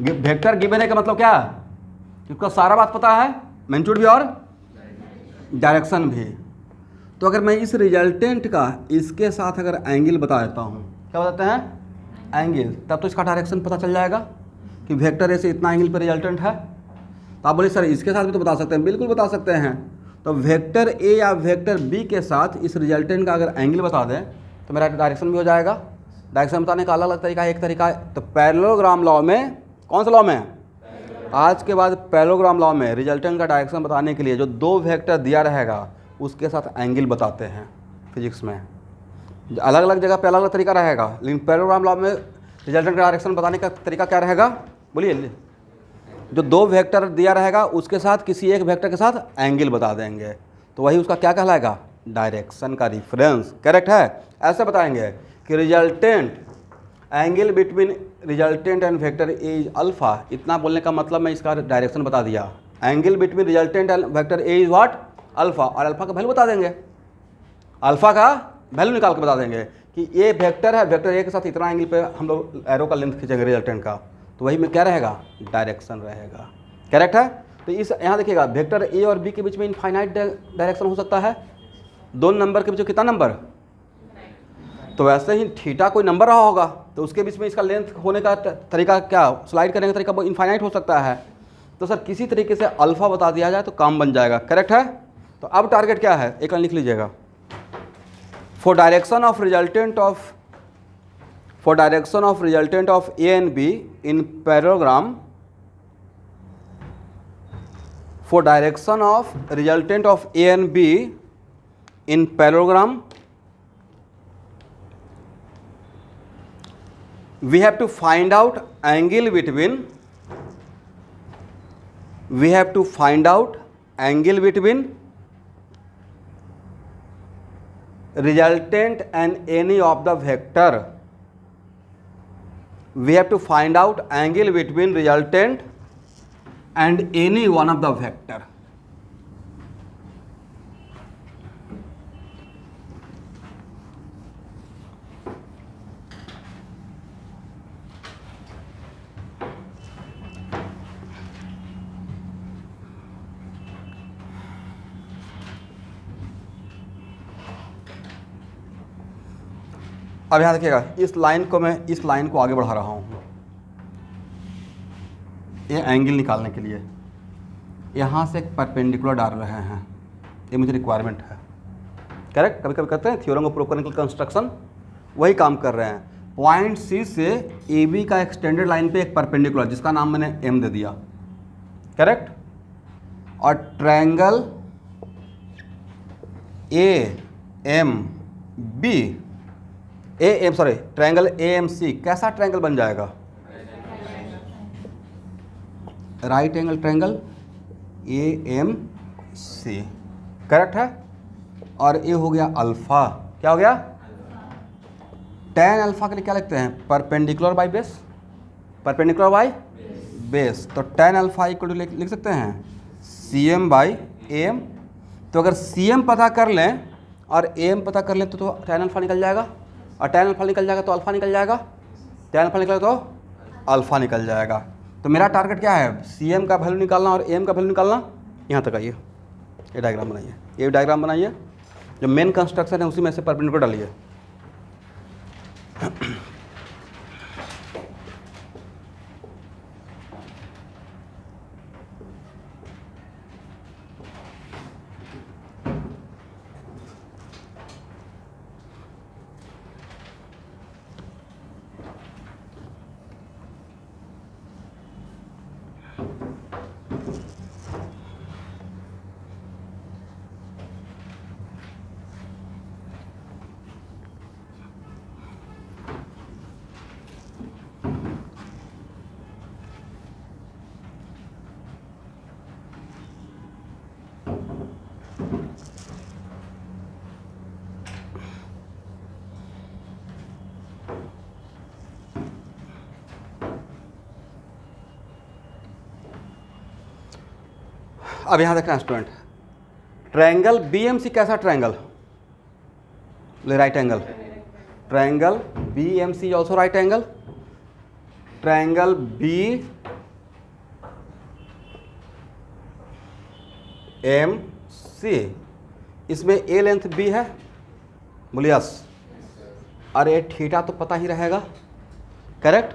A: वेक्टर गिवन है का मतलब क्या, इसका सारा बात पता है, मैग्नीट्यूड भी और डायरेक्शन भी। तो अगर मैं इस रिजल्टेंट का इसके साथ अगर एंगल बता देता हूँ, क्या बताते हैं, एंगल, तब तो इसका डायरेक्शन पता चल जाएगा कि वेक्टर ए से इतना एंगल पर रिजल्टेंट है। तो आप बोले सर इसके साथ भी तो बता सकते हैं, बिल्कुल बता सकते हैं। तो वेक्टर ए या वेक्टर बी के साथ इस रिजल्टेंट का अगर एंगल बता दें तो मेरा डायरेक्शन भी हो जाएगा। डायरेक्शन बताने का अलग अलग तरीका है, एक तरीका है तो पैरेललोग्राम लॉ में, कौन सा लॉ में, आज के बाद पैरेललोग्राम लॉ में रिजल्टेंट का डायरेक्शन बताने के लिए जो दो वेक्टर दिया रहेगा उसके साथ एंगल बताते हैं। फिजिक्स में अलग अलग जगह पे अलग अलग तरीका रहेगा, लेकिन पैरेललोग्राम लॉ में रिजल्टेंट का डायरेक्शन बताने का तरीका क्या रहेगा, बोलिए, जो दो वेक्टर दिया रहेगा उसके साथ किसी एक वेक्टर के साथ एंगल बता देंगे, तो वही उसका क्या कहलाएगा, डायरेक्शन का रिफरेंस, करेक्ट है। ऐसे बताएंगे कि resultant angle between resultant and vector A is alpha, इतना बोलने का मतलब मैं इसका डायरेक्शन बता दिया। Angle between resultant and vector A is what, alpha, और अल्फा का वैल्यू बता देंगे, अल्फा का वैल्यू निकाल के बता देंगे कि ये वेक्टर है, वेक्टर ए के साथ इतना एंगल पे हम लोग एरो का लेंथ खींचेंगे रिजल्टेंट का, तो वही में क्या रहेगा, डायरेक्शन रहेगा, करेक्ट है। तो इस यहाँ देखिएगा वेक्टर ए और बी के बीच में इनफाइनाइट डायरेक्शन हो सकता है, दो नंबर के बीच में कितना नंबर, तो वैसे ही थीटा कोई नंबर रहा होगा तो उसके बीच में इसका लेंथ होने का तरीका क्या, स्लाइड करने का तरीका वो इनफाइनाइट हो सकता है। तो सर किसी तरीके से अल्फा बता दिया जाए तो काम बन जाएगा, करेक्ट है। तो अब टारगेट क्या है, एक लाइन लिख लीजिएगा। For direction of resultant of A and be in parallelogram, for direction of resultant of A and B in parallelogram, we have to find out angle between resultant and any of the vector. We have to find out angle between resultant and any one of the vector. अब यहाँ देखिएगा, इस line को आगे बढ़ा रहा हूँ ये एंगल निकालने के लिए। यहाँ से एक परपेंडिकुलर डाल रहे हैं, ये मुझे रिक्वायरमेंट है। करेक्ट, कभी कभी करते हैं थ्योरम को प्रूव करने के लिए कंस्ट्रक्शन, वही काम कर रहे हैं। पॉइंट सी से ए बी का एक्सटेंडेड लाइन पे एक परपेंडिकुलर जिसका नाम मैंने एम दे दिया। करेक्ट, और triangle triangle A M C कैसा ट्रायंगल बन जाएगा, right angle triangle A M C. Correct है, और ये हो गया अल्फा। क्या हो गया, tan अल्फा के लिए क्या लिखते हैं, परपेंडिकुलर बाई बेस। तो tan अल्फा इक्वल टू लिख सकते हैं cm बाई am। तो अगर cm पता कर लें और am पता कर लें तो tan अल्फा निकल जाएगा, और tan अल्फा निकल जाएगा तो अल्फा निकल जाएगा, tan अल्फा निकलेगा तो अल्फा निकल जाएगा। तो मेरा टारगेट क्या है, cm का वैल्यू निकालना और am का वैल्यू निकालना। यहाँ तक आइए, ये डायग्राम बनाइए, ये डायग्राम बनाइए, जो मेन कंस्ट्रक्शन है उसी में से परपेंडिकुलर डालिए। अब यहाँ देखना स्टूडेंट, ट्रायंगल BMC कैसा triangle, right angle. Triangle BMC also right angle. Triangle BMC, इसमें A लेंथ B है, बोलिए यस। अरे थीटा तो पता ही रहेगा। करेक्ट,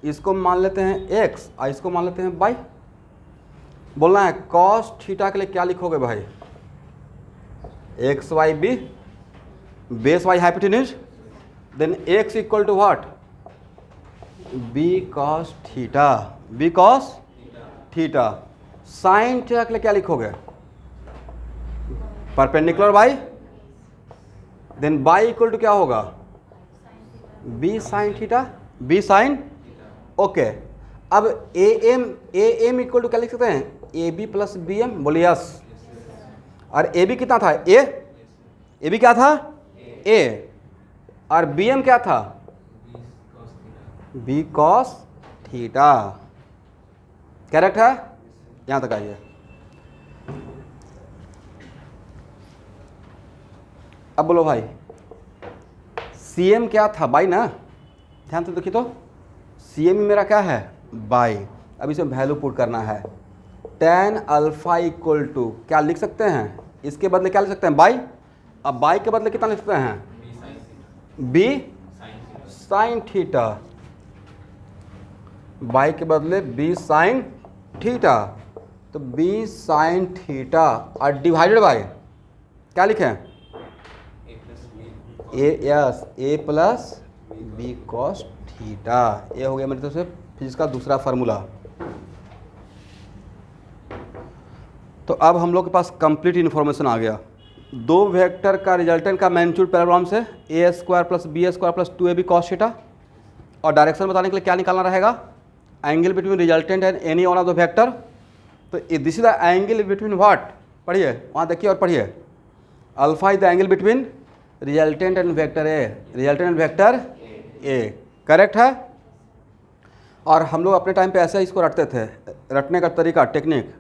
A: इसको मान लेते हैं x और इसको मान लेते हैं y। बोलना है cos थीटा के लिए क्या लिखोगे भाई, X by B, base by hypotenuse, then x equal to what, b cos theta, b cos theta. Sine theta के लिए क्या लिखोगे, perpendicular by, then y equal to क्या होगा, b sine theta, b sine. Okay, अब am equal to क्या लिख सकते हैं, AB प्लस BM, बोलिए यस। और AB कितना था, AB क्या था, A, और BM क्या था, B cos थीटा। करेक्ट है, यहां तक आइए। अब बोलो भाई, CM क्या था, बाई ना, ध्यान से देखिए तो CM मेरा क्या है, बाई। अब इसमें वैल्यू पुट करना है, tan अल्फा इक्वल टू क्या लिख सकते हैं, इसके बदले क्या लिख सकते हैं, बाई। अब बाई के बदले कितना लिख सकते हैं, b साइन थीटा, बाई के बदले b साइन थीटा। तो b साइन थीटा और डिवाइडेड बाय क्या लिखें? ए प्लस बी कॉस थीटा। ये हो गया मेरी तरफ से फिजिक्स का दूसरा फार्मूला। तो अब हम लोग के पास कंप्लीट इन्फॉर्मेशन आ गया। दो वेक्टर का रिजल्टेंट का मैग्नीट्यूड पैराग्राम से a² plus b² plus 2ab cos theta, और डायरेक्शन बताने के लिए क्या निकालना रहेगा? Angle between resultant and any one of the vector. तो this is the angle between what? पढ़िए वहाँ देखिए और पढ़िए। Alpha is the angle between resultant and vector A, resultant and vector A, correct है। और हम लोग अपने टाइम पे ऐसे इसको रटते थे, रटने का तरीका, टेक्निक,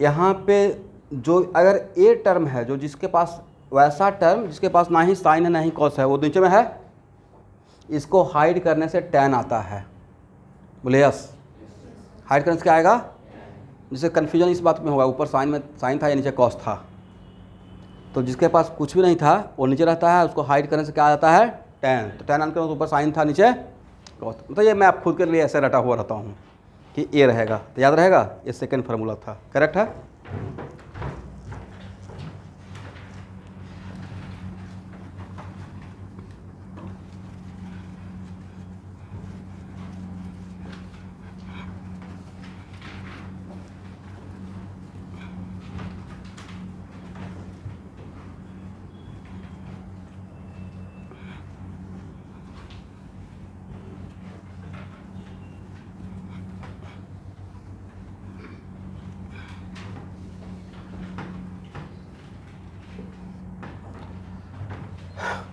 A: यहाँ पे जो अगर ए टर्म है, जो जिसके पास वैसा टर्म जिसके पास ना ही साइन है ना ही कॉस है, वो नीचे में है, इसको हाइड करने से टैन आता है। बोले यस। हाइड करने से क्या आएगा? जिससे कन्फ्यूजन इस बात में होगा, ऊपर साइन में साइन था या नीचे कॉस था। तो जिसके पास कुछ भी नहीं था वो नीचे रहता है, उसको हाइड करने से क्या आ जाता है? टैन। तो टैन आने ऊपर साइन था, नीचे कॉस। मतलब ये मैं आप खुद के लिए ऐसे रटा हुआ रहता हूँ कि ए रहेगा, तो याद रहेगा। ये सेकंड फार्मूला था, करेक्ट है।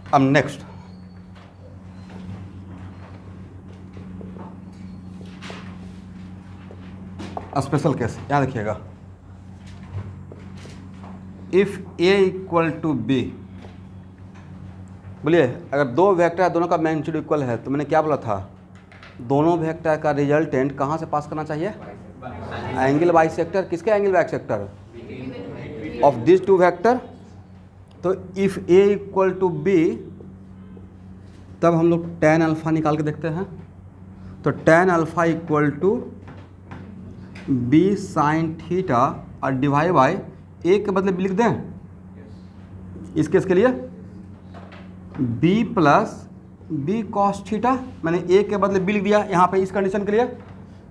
A: अब नेक्स्ट स्पेशल केस, यहाँ देखिएगा। If A equal to B, बोलिए अगर दो वेक्टर है, दोनों का मैग्नीट्यूड इक्वल है, तो मैंने क्या बोला था? दोनों वेक्टर का रिजल्टेंट कहाँ से पास करना चाहिए? Angle bisector. किसके angle bisector? Of this two vector. तो if A equal to B, तब हम लोग tan अल्फ़ा निकाल के देखते हैं। तो tan alpha equal to B sine theta और डिवाइड बाई ए के बदले बी लिख दें। इस केस के लिए B plus B cos theta, मैंने ए के बदले बी लिख दिया यहाँ पे इस कंडीशन के लिए,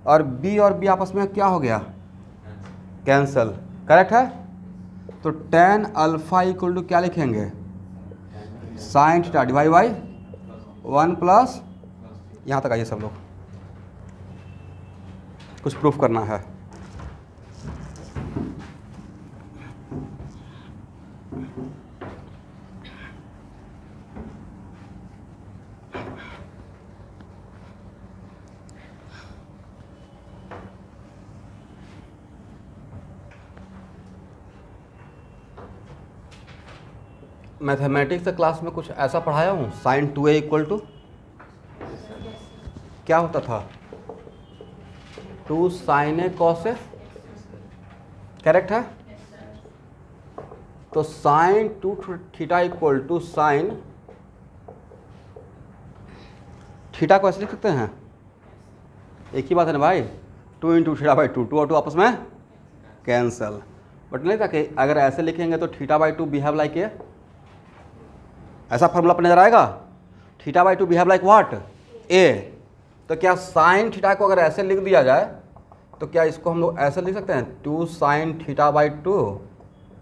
A: और बी आपस में क्या हो गया? कैंसल, करेक्ट है। तो tan अल्फ़ा इक्वल टू क्या लिखेंगे? Sine theta divide by 1 plus, यहाँ तक आइए सब लोग, कुछ प्रूफ करना है। मैथमेटिक्स क्लास में कुछ ऐसा पढ़ाया हूँ, साइन 2a इक्वल टू क्या होता था? 2 sine A cos A, correct है। तो sine 2 theta equal to sine theta को ऐसे लिख सकते हैं, एक ही बात है ना भाई, 2 इंटू थीटा बाई 2, 2 और 2 आपस में कैंसल। बट नहीं था कि अगर ऐसे लिखेंगे तो theta by 2 behave like A, ऐसा फॉर्मूला पर नजर आएगा। Theta by 2 behave like what? A. तो क्या साइन थीटा को अगर ऐसे लिख दिया जाए तो क्या इसको हम लोग ऐसे लिख सकते हैं? 2 साइन थीटा बाई 2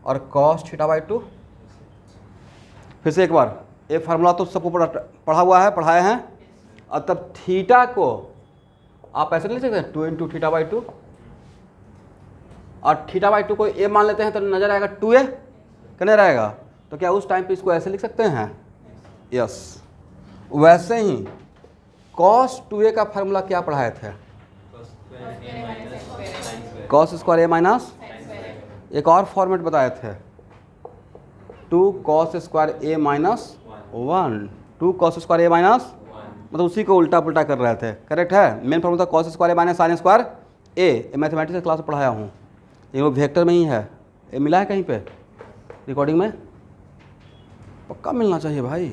A: और कॉस थीटा बाई 2। फिर से एक बार, ये फार्मूला तो सबको पढ़ा हुआ है, पढ़ाए हैं। और तब थीटा को आप ऐसे लिख सकते हैं 2 इंटू थीटा बाई 2, और थीटा बाई 2 को ए मान लेते हैं तो नजर आएगा 2a, कहने रहेगा। तो क्या उस टाइम पे इसको ऐसे लिख सकते हैं? यस। वैसे ही cos 2a का फार्मूला क्या पढ़ाए थे? cos स्क्वायर ए माइनस, एक और फॉर्मेट बताए थे, 2 cos स्क्वायर ए माइनस 1, 2 cos स्क्वायर ए माइनस, मतलब उसी को उल्टा पुल्टा कर रहे थे, करेक्ट है। मेन फॉर्मूला था cos स्क्वायर ए माइनस साइन स्क्वायर ए, मैथमेटिक्स क्लास में पढ़ाया हूँ। ये वो वेक्टर में ही है, ये मिला है कहीं पे रिकॉर्डिंग में? पक्का मिलना चाहिए भाई,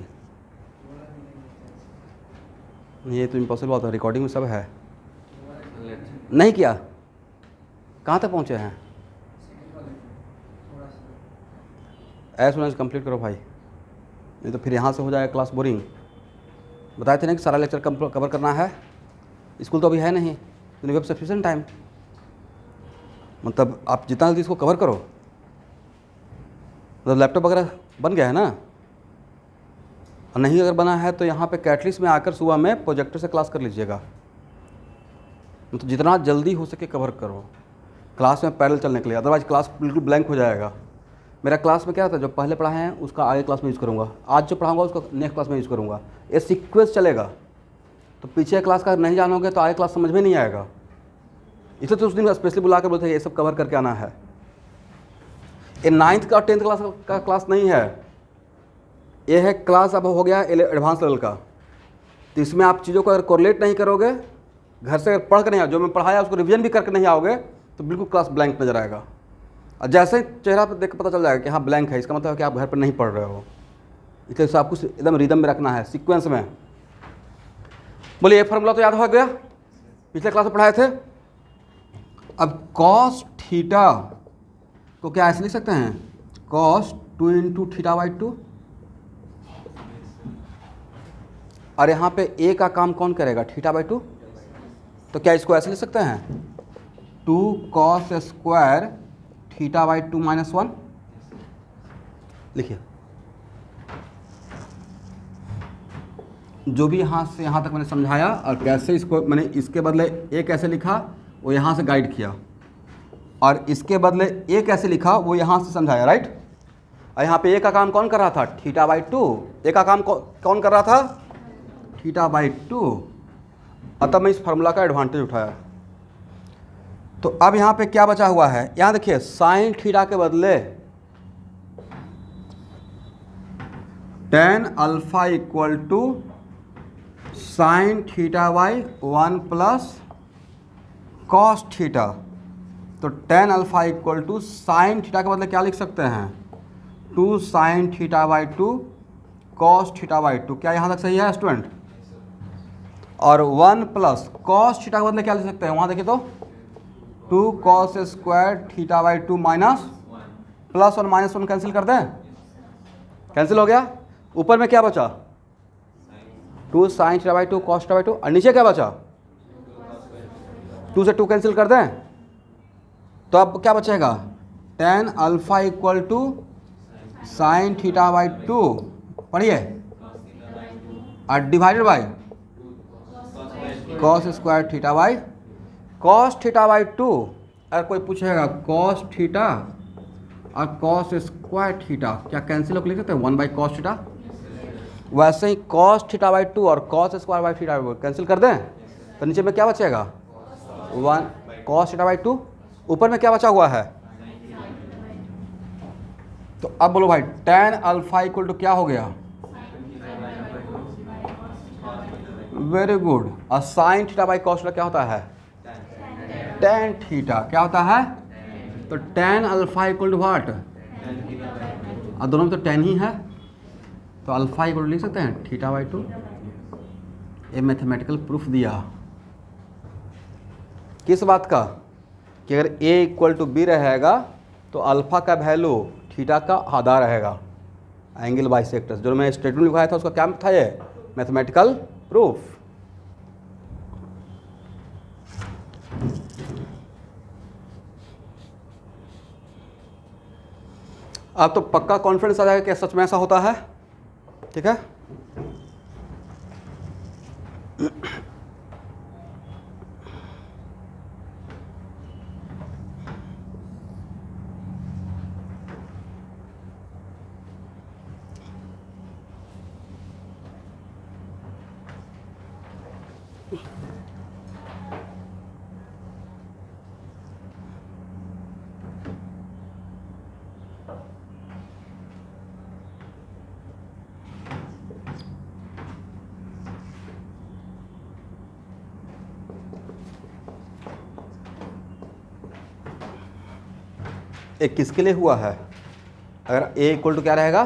A: ये तो इम्पॉसिबल बात है, रिकॉर्डिंग में सब है। नहीं किया? कहाँ तक पहुँचे हैं? एज सुन एज कंप्लीट करो भाई, नहीं तो फिर यहाँ से हो जाएगा क्लास बोरिंग। बताए थे ना कि सारा लेक्चर कवर करना है, स्कूल तो अभी है नहीं, तो यू हैव सफिशिएंट टाइम। मतलब आप जितना जल्दी इसको कवर करो, मतलब लैपटॉप वगैरह बन गया है ना, और नहीं अगर बना है तो यहाँ पे कैटलिस्ट में आकर सुबह में प्रोजेक्टर से क्लास कर लीजिएगा। तो जितना जल्दी हो सके कवर करो क्लास में पैरेलल चलने के लिए, अदरवाइज क्लास बिल्कुल ब्लैंक हो जाएगा। मेरा क्लास में क्या था, जो पहले पढ़ाए हैं उसका आगे क्लास में यूज़ करूँगा, आज जो पढ़ाऊँगा उसका नेक्स्ट क्लास में यूज़ करूँगा, ये सीक्वेंस चलेगा। तो पीछे क्लास का नहीं जानोगे तो आगे क्लास समझ में नहीं आएगा, इसलिए तो उस दिन स्पेशली बुला कर बोलते हैं ये सब कवर करके आना है। ये 9th का और 10th क्लास का क्लास नहीं है, ये है क्लास अब हो गया एडवांस लेवल का। तो इसमें आप चीज़ों को अगर कोरिलेट नहीं करोगे, घर से अगर पढ़ कर नहीं आओ, जो मैं पढ़ाया उसको रिवीजन भी करके नहीं आओगे तो बिल्कुल क्लास ब्लैंक नजर आएगा। और जैसे ही चेहरा पर देख कर पता चल जाएगा कि हाँ ब्लैंक है, इसका मतलब है कि आप घर पर नहीं पढ़ रहे हो। इसलिए सब कुछ एकदम रिदम में रखना है, सीक्वेंस में। बोलिए ये फार्मूला तो याद हो गया, पिछले क्लास में पढ़ाए थे। अब कॉस थीटा को क्या ऐसे लिख सकते हैं, कॉस 2 इंटू थीटा बाई 2। और यहाँ पे ए का काम कौन करेगा, थीटा बाई 2। तो क्या इसको ऐसे लिख सकते हैं, 2 cos square theta by 2 minus 1। लिखिए, जो भी यहाँ से यहाँ तक मैंने समझाया और कैसे इसको मैंने इसके बदले ए कैसे लिखा वो यहाँ से गाइड किया, और इसके बदले ए कैसे लिखा वो यहाँ से समझाया, राइट। और यहाँ पे ए का काम कौन कर रहा था, थीटा बाई 2। ए का काम कौन कर रहा था, थीटा बाई 2। अतः मैं इस फार्मूला का एडवांटेज उठाया। तो अब यहाँ पे क्या बचा हुआ है, यहाँ देखिए साइन थीटा के बदले tan alpha equal to sine theta by 1 plus cos theta. तो tan alpha equal to sine theta के बदले क्या लिख सकते हैं, 2 sine theta by 2 cos theta by 2। क्या यहाँ तक सही है स्टूडेंट। और 1 प्लस कॉस थीटा के बदले क्या लिख सकते हैं, वहाँ देखिए तो 2 cos square theta by 2 minus plus 1 minus 1 cancel कर दें, कैंसिल हो गया। ऊपर में क्या बचा, 2 sine theta by 2 cos theta by 2, और नीचे क्या बचा, 2 से 2 कैंसिल कर दें। तो अब क्या बचेगा, tan alpha equal to sine theta by 2, पढ़िए, और divided by cos square theta by cos theta by 2। अगर कोई पूछेगा कॉस थीटा और कॉस स्क्वायर थीटा क्या कैंसिल होकर लिख सकते हैं, 1 बाई कॉस थीटा। वैसे ही कॉस थीटा बाई 2 और cos square by theta cancel कर दें, तो नीचे में क्या बचेगा, 1 कॉस थीटा बाई 2। ऊपर में क्या बचा हुआ है, तो अब बोलो भाई tan अल्फा इक्वल टू क्या हो गया, वेरी गुड। और sign theta by cos theta क्या होता है, tan थीटा। क्या होता है, तो tan alpha equal to what, और दोनों में तो tan ही है, तो अल्फा इक्वल टू लिख सकते हैं थीटा बाई 2। ये मैथमेटिकल प्रूफ दिया किस बात का, कि अगर a इक्वल टू बी रहेगा तो अल्फा का वैल्यू थीटा का आधा रहेगा, एंगल बाइसेक्टर्स। जो मैं स्टेटमेंट लिखाया था उसका क्या था, ये मैथमेटिकल प्रूफ। अब तो पक्का कॉन्फिडेंस आ जाएगा कि सच में ऐसा होता है, ठीक है। एक किसके लिए हुआ है, अगर a इक्वल टू क्या रहेगा,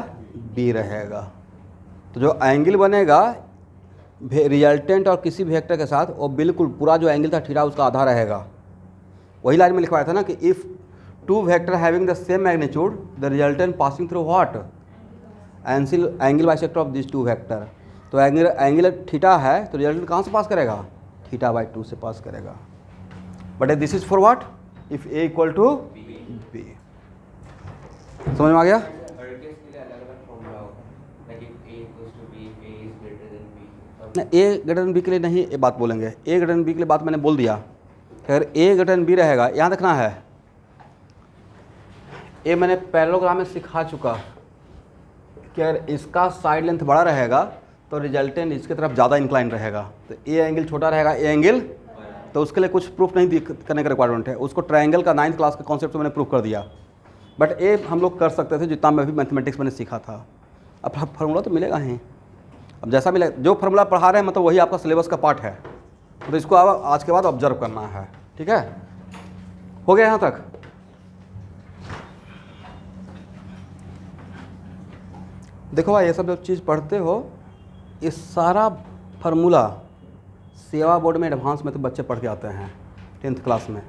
A: b रहेगा, तो जो एंगल बनेगा रिजल्टेंट और किसी वेक्टर के साथ वो बिल्कुल पूरा जो एंगल था थीटा उसका आधा रहेगा। वही लाइन में लिखवाया था ना कि if two vector having the same magnitude the resultant passing through what angle bisector of this two vector. तो एंगल थीटा है तो रिजल्टेंट कहाँ से पास करेगा, थीटा बाई 2 से पास करेगा। But this is for what, if A equal to B. समझ में आ गया? नहीं, ए ग्रेटर देन बी के लिए नहीं ये बात बोलेंगे। ए ग्रेटर देन बी के लिए बात मैंने बोल दिया कि अगर ए ग्रेटर देन बी रहेगा, यहाँ देखना है ये मैंने पैरेललोग्राम में सिखा चुका कि अगर इसका साइड लेंथ बड़ा रहेगा तो रिजल्टेंट इसकी तरफ ज़्यादा इंक्लाइन रहेगा। तो ए एंगल छोटा रहेगा, ए एंगल, तो उसके लिए कुछ प्रूफ नहीं करने का रिक्वायरमेंट है। उसको ट्रायंगल का 9th क्लास का कॉन्सेप्ट मैंने प्रूफ कर दिया। बट ए हम लोग कर सकते थे जितना मैं भी मैथमेटिक्स मैंने सीखा था। अब फार्मूला तो मिलेगा ही, अब जैसा मिलेगा जो फार्मूला पढ़ा रहे हैं मतलब वही आपका सिलेबस का पार्ट है। तो इसको अब आज के बाद ऑब्जर्व करना है। ठीक है, हो गया यहाँ तक? देखो भाई, ये सब जो चीज़ पढ़ते हो ये सारा फार्मूला सेवा बोर्ड में एडवांस में तो बच्चे पढ़ के आते हैं 10th क्लास में।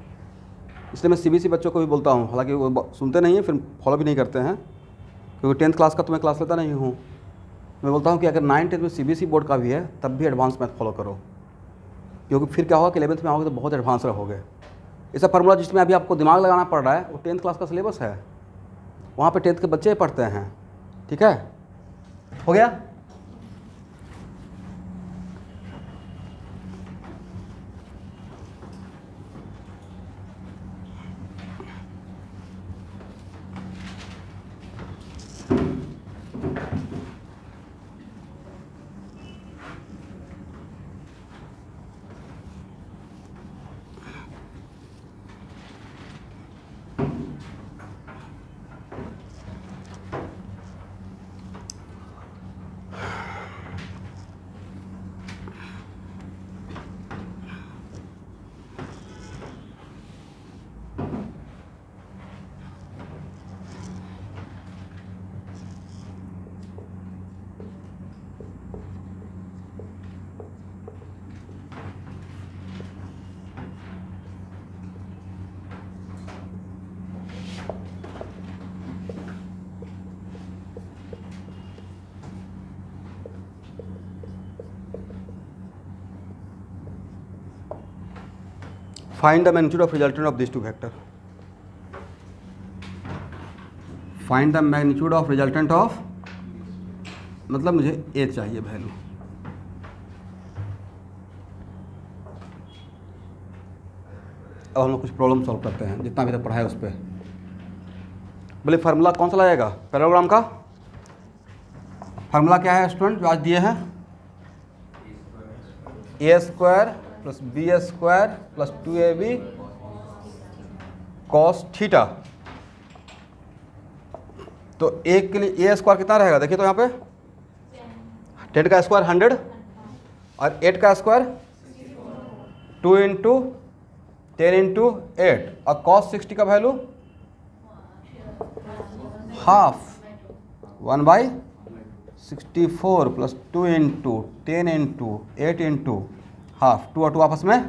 A: इसलिए मैं CBSE बच्चों को भी बोलता हूँ, हालांकि वो सुनते नहीं हैं फिर फॉलो भी नहीं करते हैं, क्योंकि 10th क्लास का तो मैं क्लास लेता नहीं हूँ। मैं बोलता हूँ कि अगर 9th 10th में CBSE बोर्ड का भी है तब भी एडवांस मैथ फॉलो करो, क्योंकि फिर क्या होगा कि 11th में आओगे तो बहुत एडवांस रहोगे। ये सब फार्मूला जिसमें अभी आपको दिमाग लगाना पड़ रहा है वो 10th क्लास का सिलेबस है, वहाँ पर 10th के बच्चे पढ़ते हैं। ठीक है, हो गया? Find the magnitude of resultant of these two vector. Find the magnitude of resultant of, मतलब मुझे A चाहिए वैल्यू। अब हम लोग कुछ प्रॉब्लम सॉल्व करते हैं जितना भी तक पढ़ा है उस पर। बोले फार्मूला कौन सा लाएगा पैरेललोग्राम का? फार्मूला क्या है स्टूडेंट जो आज दिए हैं? A square plus B square plus 2AB cos theta. तो एक के लिए A स्क्वायर कितना रहेगा? देखिए तो यहाँ पे 10 का स्क्वायर 100 और 8 का स्क्वायर 2 इंटू 10 इंटू 8 और कॉस 60 का value half 1/64 plus 2 into 10 into 8 into half. 2 और 2 आपस में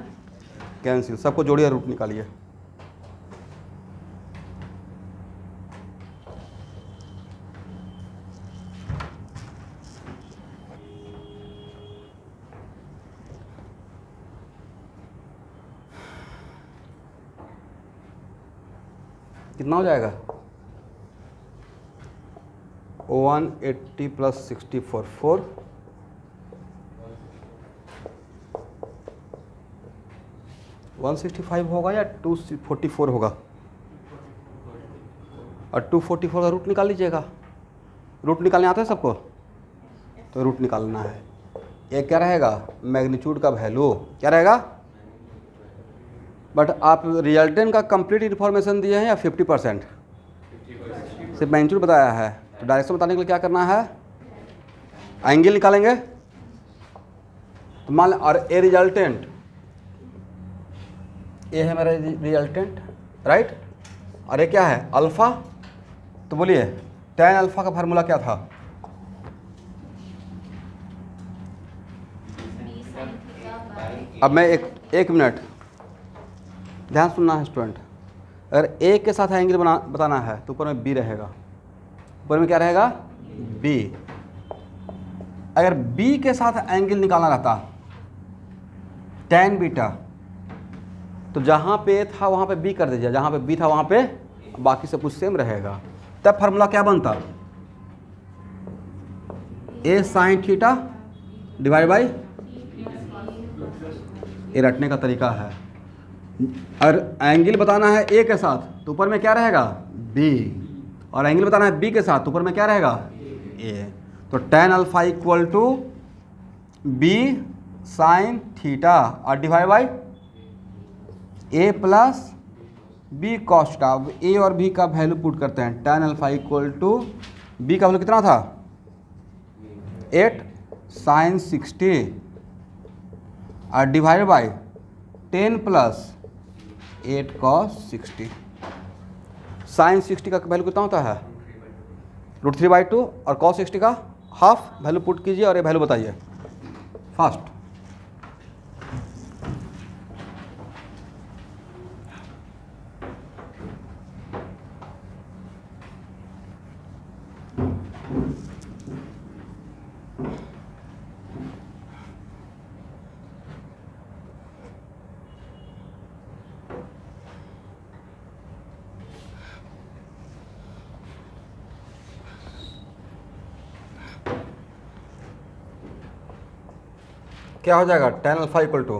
A: कैंसिल, सबको जोड़िए, रूट निकालिए। कितना हो जाएगा? 180 प्लस 64 4 165 होगा या 244 होगा? और 244 का रूट निकाल लीजिएगा। रूट निकालने आता है सबको? तो रूट निकालना है। ये क्या रहेगा? मैग्नीट्यूड का वैल्यू क्या रहेगा? बट आप रिजल्टेंट का कंप्लीट इन्फॉर्मेशन दिए हैं या 50%? सिर्फ मैग्नीट्यूड बताया है। तो डायरेक्शन बताने के लिए क्या करना है? एंगल निकालेंगे। तो मान लें और ए रिजल्टेंट, ये है मेरा रिजल्टेंट, राइट? और ये क्या है? अल्फ़ा। तो बोलिए tan अल्फ़ा का फार्मूला क्या था? अब मैं एक मिनट ध्यान सुनना है स्टूडेंट। अगर ए के साथ एंगल बताना है तो ऊपर में बी रहेगा, ऊपर में क्या रहेगा बी। अगर बी के साथ एंगल निकालना रहता tan बीटा, तो जहाँ पे ए था वहाँ पे बी कर दीजिए, जहाँ पे बी था वहाँ पे बाकी सब कुछ सेम रहेगा। तब फार्मूला क्या बनता, ए साइन थीटा डिवाइड बाई, ये रटने का तरीका है। और एंगल बताना है ए के साथ तो ऊपर में क्या रहेगा बी, और एंगल बताना है बी के साथ तो ऊपर में क्या रहेगा ए। तो tan alpha equal to B sine theta और divide by A plus B cos theta. अब ए और बी का वैल्यू पुट करते हैं। tan alpha equal to B का वैल्यू कितना था 8 साइन 60 और divide by 10 plus 8 cos 60। Sine 60 का वैल्यू कितना होता है √3/2 और कॉस 60 का हाफ। वैल्यू पुट कीजिए और ये वैल्यू बताइए फास्ट। क्या हो जाएगा tan alpha equal to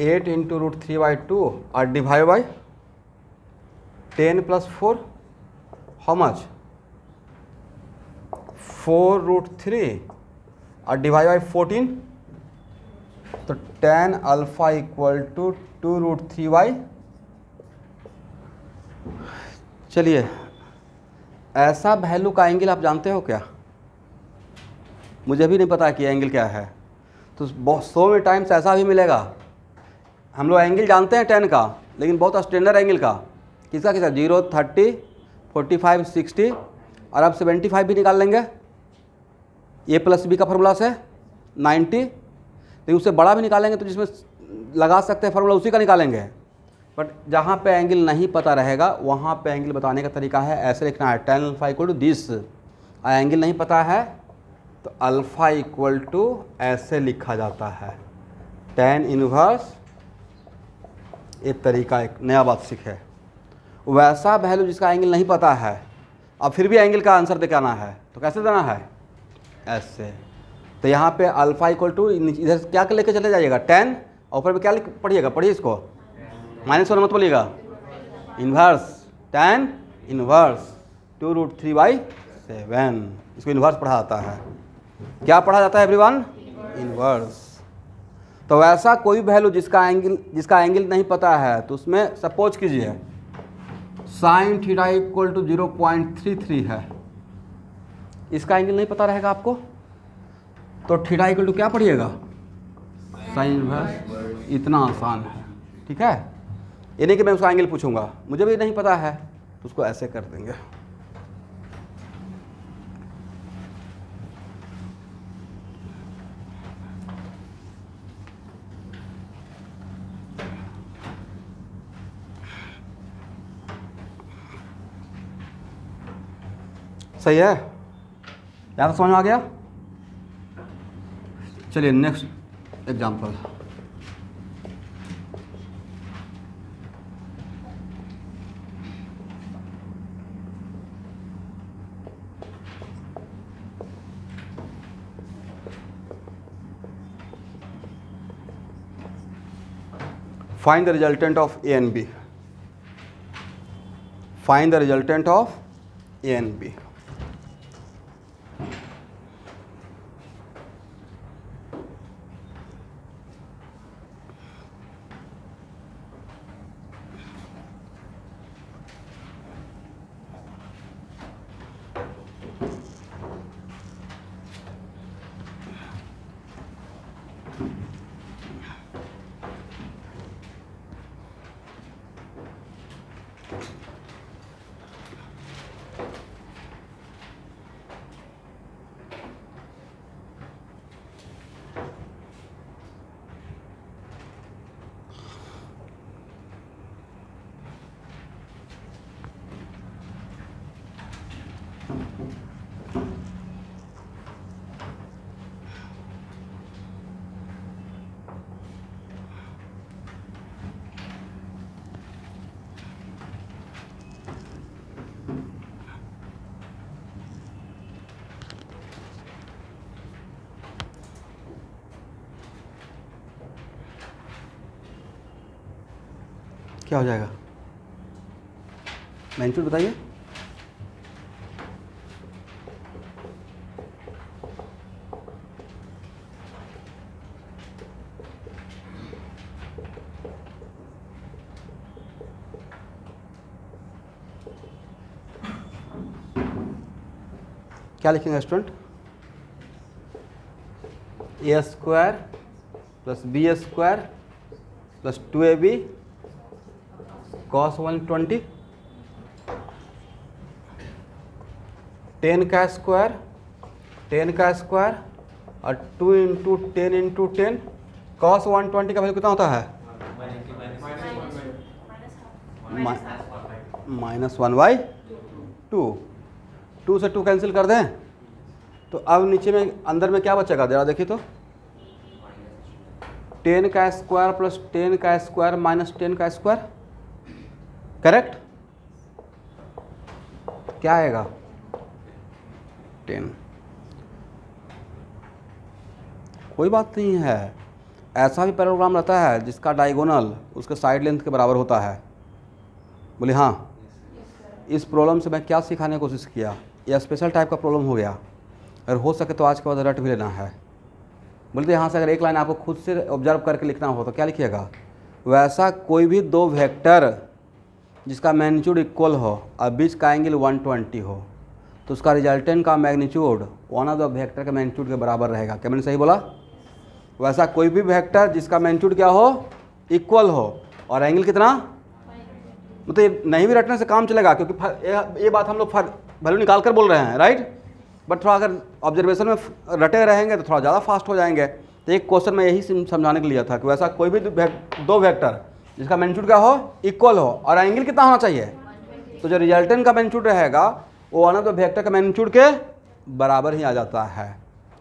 A: 8 into √3/2 और divide by 10 plus 4 how much 4√3 और डिवाइड बाई 14। तो tan अल्फा इक्वल टू 2√3/। चलिए, ऐसा वैल्यू का एंगल आप जानते हो क्या? मुझे भी नहीं पता कि एंगल क्या है। तो बहुत 100 में टाइम्स ऐसा भी मिलेगा। हम लोग एंगल जानते हैं 10 का, लेकिन बहुत स्टैंडर्ड एंगल का किसका 0, 30, 45, 60 और अब 75 भी निकाल लेंगे ए प्लस बी का फार्मूला से 90। लेकिन उससे बड़ा भी निकालेंगे तो जिसमें लगा सकते हैं फार्मूला उसी का निकालेंगे। बट जहाँ पे एंगल नहीं पता रहेगा वहाँ पे एंगल बताने का तरीका है ऐसे लिखना है tan alpha equal to this. Angle नहीं पता है तो अल्फ़ा इक्वल टू ऐसे लिखा जाता है tan इनवर्स। एक तरीका, एक नया बात सीखे। वैसा वैल्यू जिसका एंगल नहीं पता है अब फिर भी एंगल का आंसर देना है तो कैसे देना है ऐसे। तो यहाँ पे अल्फ़ा इक्वल टू इधर क्या लेके चले जाइएगा tan और ऊपर में क्या पढ़िएगा, पढ़िए इसको -1 मत बोलिएगा, इन्वर्स tan इन्वर्स 2√3/7। इसको इन्वर्स पढ़ा जाता है। क्या पढ़ा जाता है एवरीवन? इन्वर्स। तो वैसा कोई वैल्यू जिसका एंगल नहीं पता है तो उसमें सपोज कीजिए साइन थीटा इक्वल टू 0.33 है, इसका एंगल नहीं पता रहेगा आपको तो थीटा इक्वल टू क्या पढ़िएगा साइन इन्वर्स। इतना आसान है, ठीक है। ये नहीं कि मैं उसका एंगल पूछूंगा, मुझे भी नहीं पता है तो उसको ऐसे कर देंगे। सही है, यहाँ तो समझ में आ गया। चलिए next example. Find the resultant of A and B. Find the resultant of A and B. क्या हो जाएगा? मैग्नीट्यूड बताइए। क्या लिखेंगे student? A square plus B square plus 2ab cos 120, 10 का स्क्वायर और 2 इंटू 10 cos 120 का वैल्यू कितना होता है? -1/2। 2 से 2 कैंसिल कर दें तो अब नीचे में अंदर में क्या बचेगा जरा देखिए तो, 10 का स्क्वायर प्लस 10 का स्क्वायर माइनस 10 का स्क्वायर, करेक्ट? क्या आएगा? 10। कोई बात नहीं है, ऐसा भी पैराग्राम रहता है जिसका डायगोनल उसके साइड लेंथ के बराबर होता है। बोले हाँ। इस प्रॉब्लम से मैं क्या सिखाने की कोशिश किया, यह स्पेशल टाइप का प्रॉब्लम हो गया। अगर हो सके तो आज के बाद रट भी लेना है। बोलते यहाँ से अगर एक लाइन आपको खुद से ऑब्जर्व करके लिखना हो तो क्या लिखिएगा? वैसा कोई भी दो वेक्टर जिसका मैग्नीट्यूड इक्वल हो और बीच का एंगल 120 हो तो उसका रिजल्टेंट का magnitude one of the vector के मैग्नीट्यूड के बराबर रहेगा। क्या मैंने सही बोला? वैसा कोई भी वेक्टर जिसका मैग्नीट्यूड क्या हो? इक्वल हो और एंगल कितना? मतलब ये नहीं भी रटने से काम चलेगा क्योंकि ये बात हम लोग वैल्यू निकाल कर बोल रहे हैं, राइट? बट थोड़ा अगर ऑब्जर्वेशन में रटे रहेंगे तो थोड़ा ज़्यादा फास्ट हो जाएंगे। तो एक क्वेश्चन में यही समझाने के लिए था कि वैसा कोई भी दो वेक्टर जिसका मैग्नीट्यूड क्या हो? इक्वल हो और एंगल कितना होना चाहिए? तो जो रिजल्टेंट का मैग्नीट्यूड रहेगा वो वन ऑफ द वेक्टर का मैग्नीट्यूड के बराबर ही आ जाता है।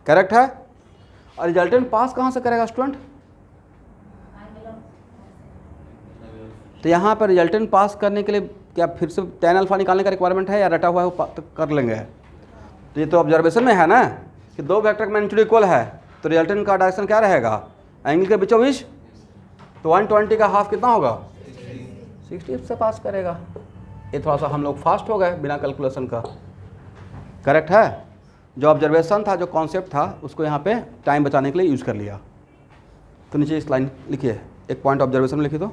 A: करेक्ट है? और रिजल्टेंट पास कहाँ से करेगा स्टूडेंट? तो यहाँ पर रिजल्टेंट पास करने के लिए क्या फिर से tan अल्फा निकालने का रिक्वायरमेंट है या रटा हुआ है वो कर लेंगे? तो ये तो ऑब्जर्वेशन में है ना कि दो वेक्टर का मैग्नीट्यूड इक्वल है तो रिजल्टेंट का डायरेक्शन क्या रहेगा? एंगल के बीचों बीच। तो 120 का हाफ कितना होगा? 60 से पास करेगा। ये थोड़ा सा हम लोग फास्ट हो गए बिना कैलकुलेशन का। करेक्ट है? जो ऑब्जर्वेशन था, जो कॉन्सेप्ट था, उसको यहाँ पे टाइम बचाने के लिए यूज़ कर लिया। तो नीचे इस लाइन लिखिए, एक पॉइंट ऑब्जर्वेशन में लिखिए। तो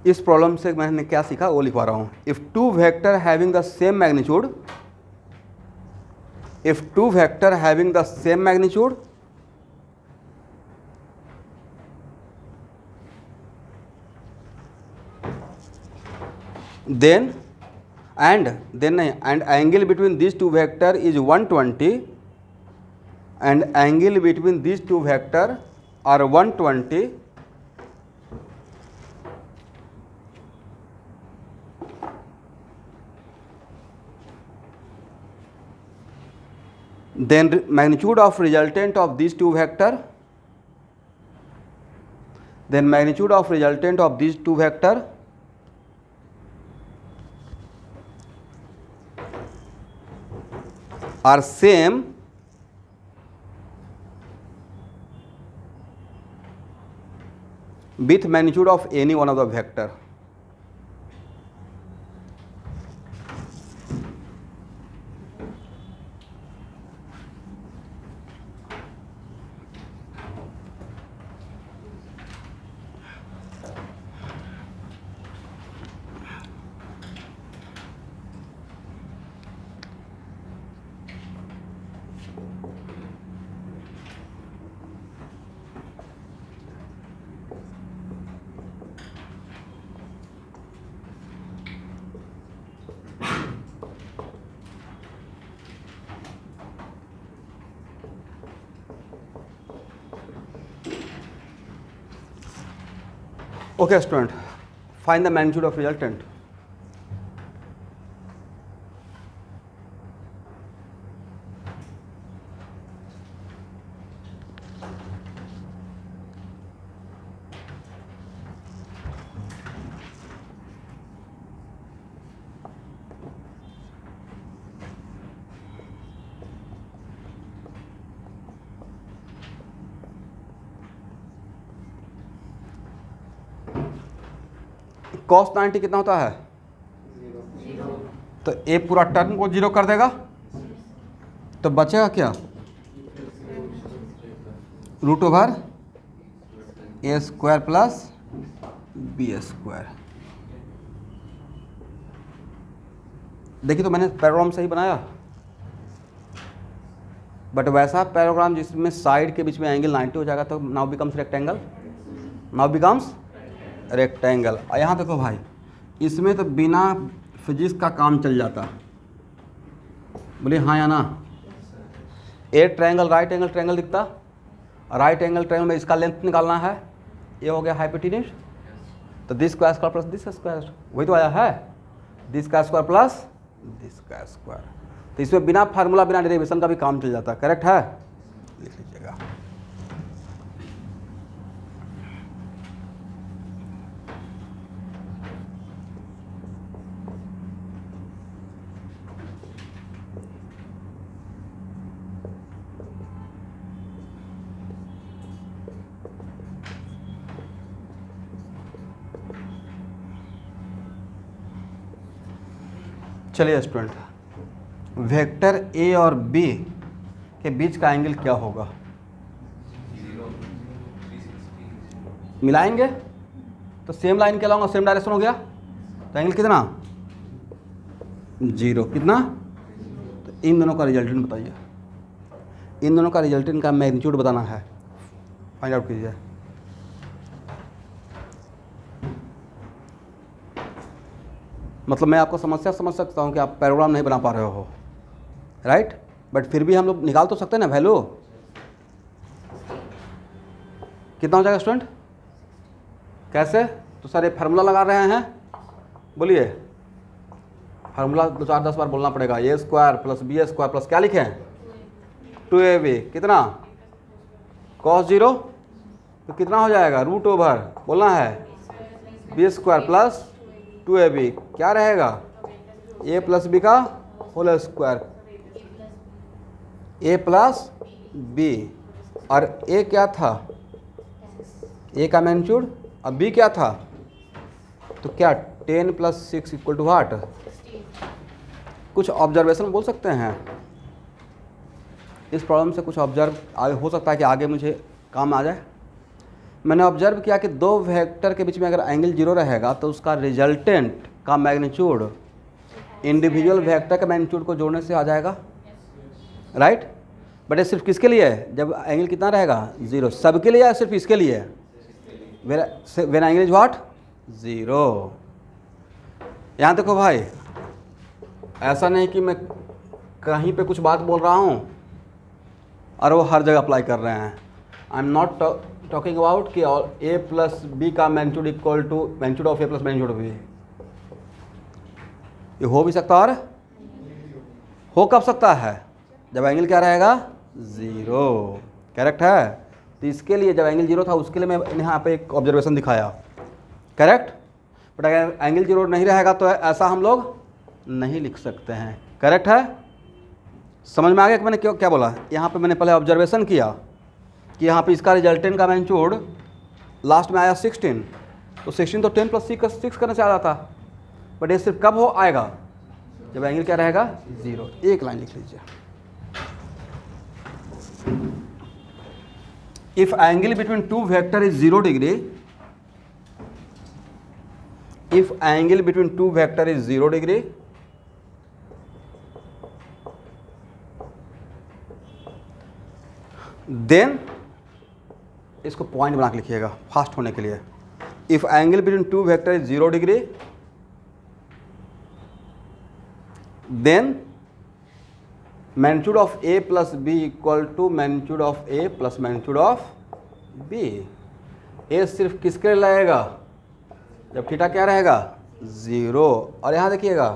A: इस प्रॉब्लम से मैंने क्या सीखा वो लिखवा रहा हूँ। If two vector having the same magnitude, if two vector having the same magnitude then and angle between these two vector is 120 and angle between these two vector are 120, then magnitude of resultant of these two vector, then magnitude of resultant of these two vector are same with magnitude of any one of the vector. Okay student, find the magnitude of resultant. cos 90 कितना होता है? तो ए पूरा term को 0 कर देगा, तो बचेगा क्या? Root over A square plus B square. देखिए तो मैंने पैराग्राम सही बनाया, बट वैसा पैराग्राम जिसमें साइड के बीच में एंगल 90 हो जाएगा तो now becomes rectangle, now becomes rectangle. और यहाँ देखो भाई, इसमें तो बिना फिजिक्स का काम चल जाता। बोलिए हाँ या ना? ए ट्रायंगल राइट एंगल ट्रायंगल दिखता, राइट एंगल ट्रायंगल में इसका लेंथ निकालना है, ये हो गया हाइपोटेन्यूज, तो this square square plus this square, वही तो आया है, दिस का स्क्वायर प्लस दिस का स्क्वायर। तो इसमें बिना फार्मूला बिना डेरिवेशन का भी काम चल जाता है। करेक्ट है? लिख लीजिएगा। चलिए स्टूडेंट, वेक्टर ए और बी के बीच का एंगल क्या होगा? मिलाएंगे तो सेम लाइन के लाऊंगा, सेम डायरेक्शन हो गया, तो एंगल कितना? 0। कितना? तो इन दोनों का रिजल्टेंट बताइए, इन दोनों का रिजल्टेंट का मैग्नीट्यूड बताना है, फाइंड आउट कीजिए। मतलब मैं आपको समस्या समझ सकता हूँ कि आप पैराग्राम नहीं बना पा रहे हो, राइट, बट फिर भी हम लोग निकाल तो सकते हैं ना वैल्यू। कितना हो जाएगा स्टूडेंट? कैसे? तो सर ये फार्मूला लगा रहे हैं, बोलिए फार्मूला 2 4 10 बार बोलना पड़ेगा। A square plus B square plus क्या लिखे हैं? 2ab कितना? cos 0, तो कितना हो जाएगा? रूट ओवर बोलना है बी स्क्वायर प्लस 2ab, क्या रहेगा? ए प्लस बी का होल स्क्वायर, ए प्लस बी, और ए क्या था? ए का मैग्नीट्यूड, अब बी क्या था? तो क्या 10 प्लस 6 इक्वल टू व्हाट? कुछ ऑब्जर्वेशन बोल सकते हैं इस प्रॉब्लम से, कुछ ऑब्जर्व आगे हो सकता है कि आगे मुझे काम आ जाए। मैंने ऑब्जर्व किया कि दो वेक्टर के बीच में अगर एंगल 0 रहेगा तो उसका रिजल्टेंट का मैग्नीट्यूड इंडिविजुअल वेक्टर के मैग्नीट्यूड को जोड़ने से आ जाएगा, राइट। बट ये सिर्फ किसके लिए है? जब एंगल कितना रहेगा? 0। सबके लिए या सिर्फ इसके लिए? When angle is what? 0। यहाँ देखो भाई, ऐसा नहीं कि मैं कहीं पे कुछ बात बोल रहा हूँ और वो हर जगह अप्लाई कर रहे हैं। I am not talking about कि ए प्लस बी का magnitude equal to magnitude of A plus magnitude of B. ये हो भी सकता, और हो कब सकता है? जब एंगल क्या रहेगा? 0। करेक्ट है? तो इसके लिए जब एंगल 0 था उसके लिए मैं यहाँ पे एक ऑब्जर्वेशन दिखाया, करेक्ट। बट अगर एंगल 0 नहीं रहेगा तो ऐसा हम लोग नहीं लिख सकते हैं, करेक्ट है। समझ में आ गया कि मैंने क्यों क्या बोला? यहाँ पे मैंने पहले ऑब्जर्वेशन किया कि यहाँ पे इसका रिजल्टेंट का मैग्नीट्यूड लास्ट में आया 16, तो 16 तो 10 प्लस 6 करने से आ जाता, बट ये सिर्फ कब हो आएगा? जब एंगल क्या रहेगा? 0। एक लाइन लिख लीजिए, if angle between two vector is 0 degree, if angle between two vector is 0 degree, then इसको पॉइंट बना के लिखिएगा फास्ट होने के लिए। if angle between two vector is 0 degree, then magnitude of a plus b equal to magnitude of a plus magnitude of b। a सिर्फ किसके लिए लगेगा? जब थीटा क्या रहेगा? 0। और यहाँ देखिएगा,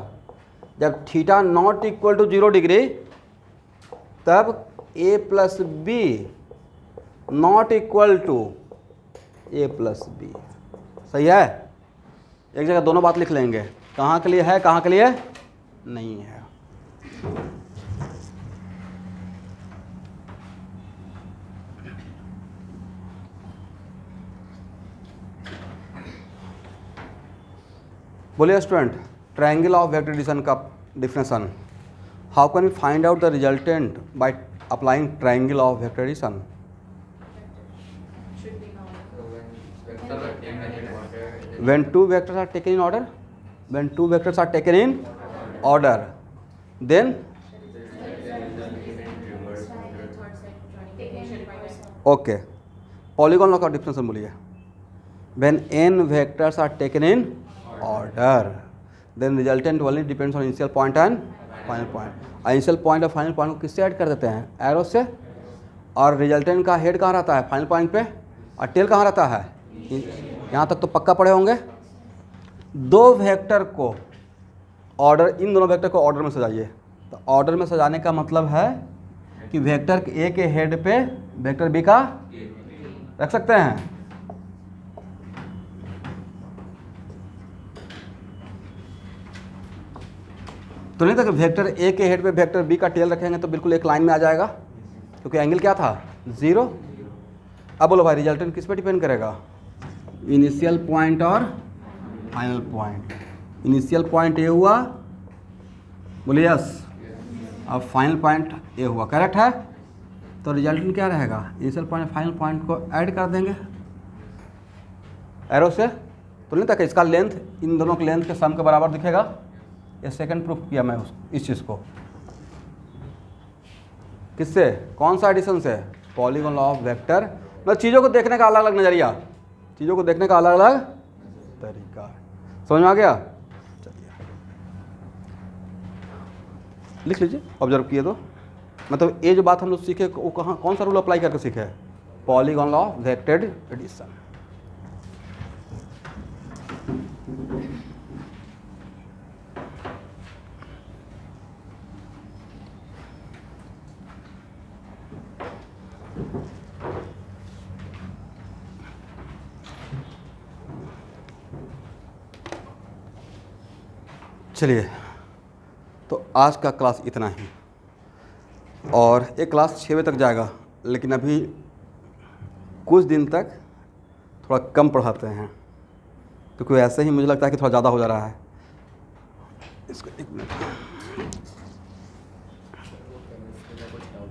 A: जब theta not equal to 0 degree तब a plus B not equal to a plus B. सही है? एक जगह दोनों बात लिख लेंगे, कहाँ के लिए है, कहाँ के लिए नहीं है। बोलिए student, triangle of vector addition का definition. How can we find out the resultant by applying triangle of vector addition?
C: should be known.
A: When two vectors are taken in order, when two vectors are taken in order, then okay, polygon law का definition बोलिए। When n vectors are taken in order, then resultant only depends on initial point and final point। Initial point और final point को किससे add कर देते हैं? Arrow से। और रिजल्टेंट का हेड कहाँ रहता है? फाइनल पॉइंट पे। और टेल कहाँ रहता है? यहाँ तक तो पक्का पढ़े होंगे। दो वेक्टर को ऑर्डर, इन दोनों वेक्टर को ऑर्डर में सजाइए। तो ऑर्डर में सजाने का मतलब है कि वेक्टर ए के हेड पे वेक्टर बी का रख सकते हैं। तो नहीं था कि वेक्टर ए के हेड पे वेक्टर बी का टेल रखेंगे तो बिल्कुल एक लाइन में आ जाएगा, क्योंकि एंगल क्या था? 0। अब बोलो भाई रिजल्टेंट किस पे डिपेंड करेगा? इनिशियल पॉइंट और final point. Initial point A हुआ, बोलिए यस। अब फाइनल पॉइंट ए हुआ, करेक्ट है। तो रिजल्टेंट क्या रहेगा? इनिशियल पॉइंट फाइनल पॉइंट को ऐड कर देंगे एरो से। तो नहीं था कि इसका लेंथ इन दोनों के लेंथ के सम के बराबर दिखेगा। ये सेकंड प्रूफ किया मैं इस चीज़ को। किससे? कौन सा एडिशन से? Polygon law of vector. मतलब चीज़ों को देखने का अलग अलग नज़रिया, चीज़ों को देखने का अलग अलग तरीका। समझ में आ गया? चलिए लिख लीजिए, ऑब्जर्व किए तो। मतलब ये जो बात हम लोग सीखे वो कहाँ, कौन सा रूल अप्लाई करके सीखे? Polygon law of vector addition. चलिए, तो आज का क्लास इतना ही। और ये क्लास 6 बजे तक जाएगा, लेकिन अभी कुछ दिन तक थोड़ा कम पढ़ाते हैं, क्योंकि ऐसे ही मुझे लगता है कि थोड़ा ज़्यादा हो जा रहा है। इसको 1 मिनट।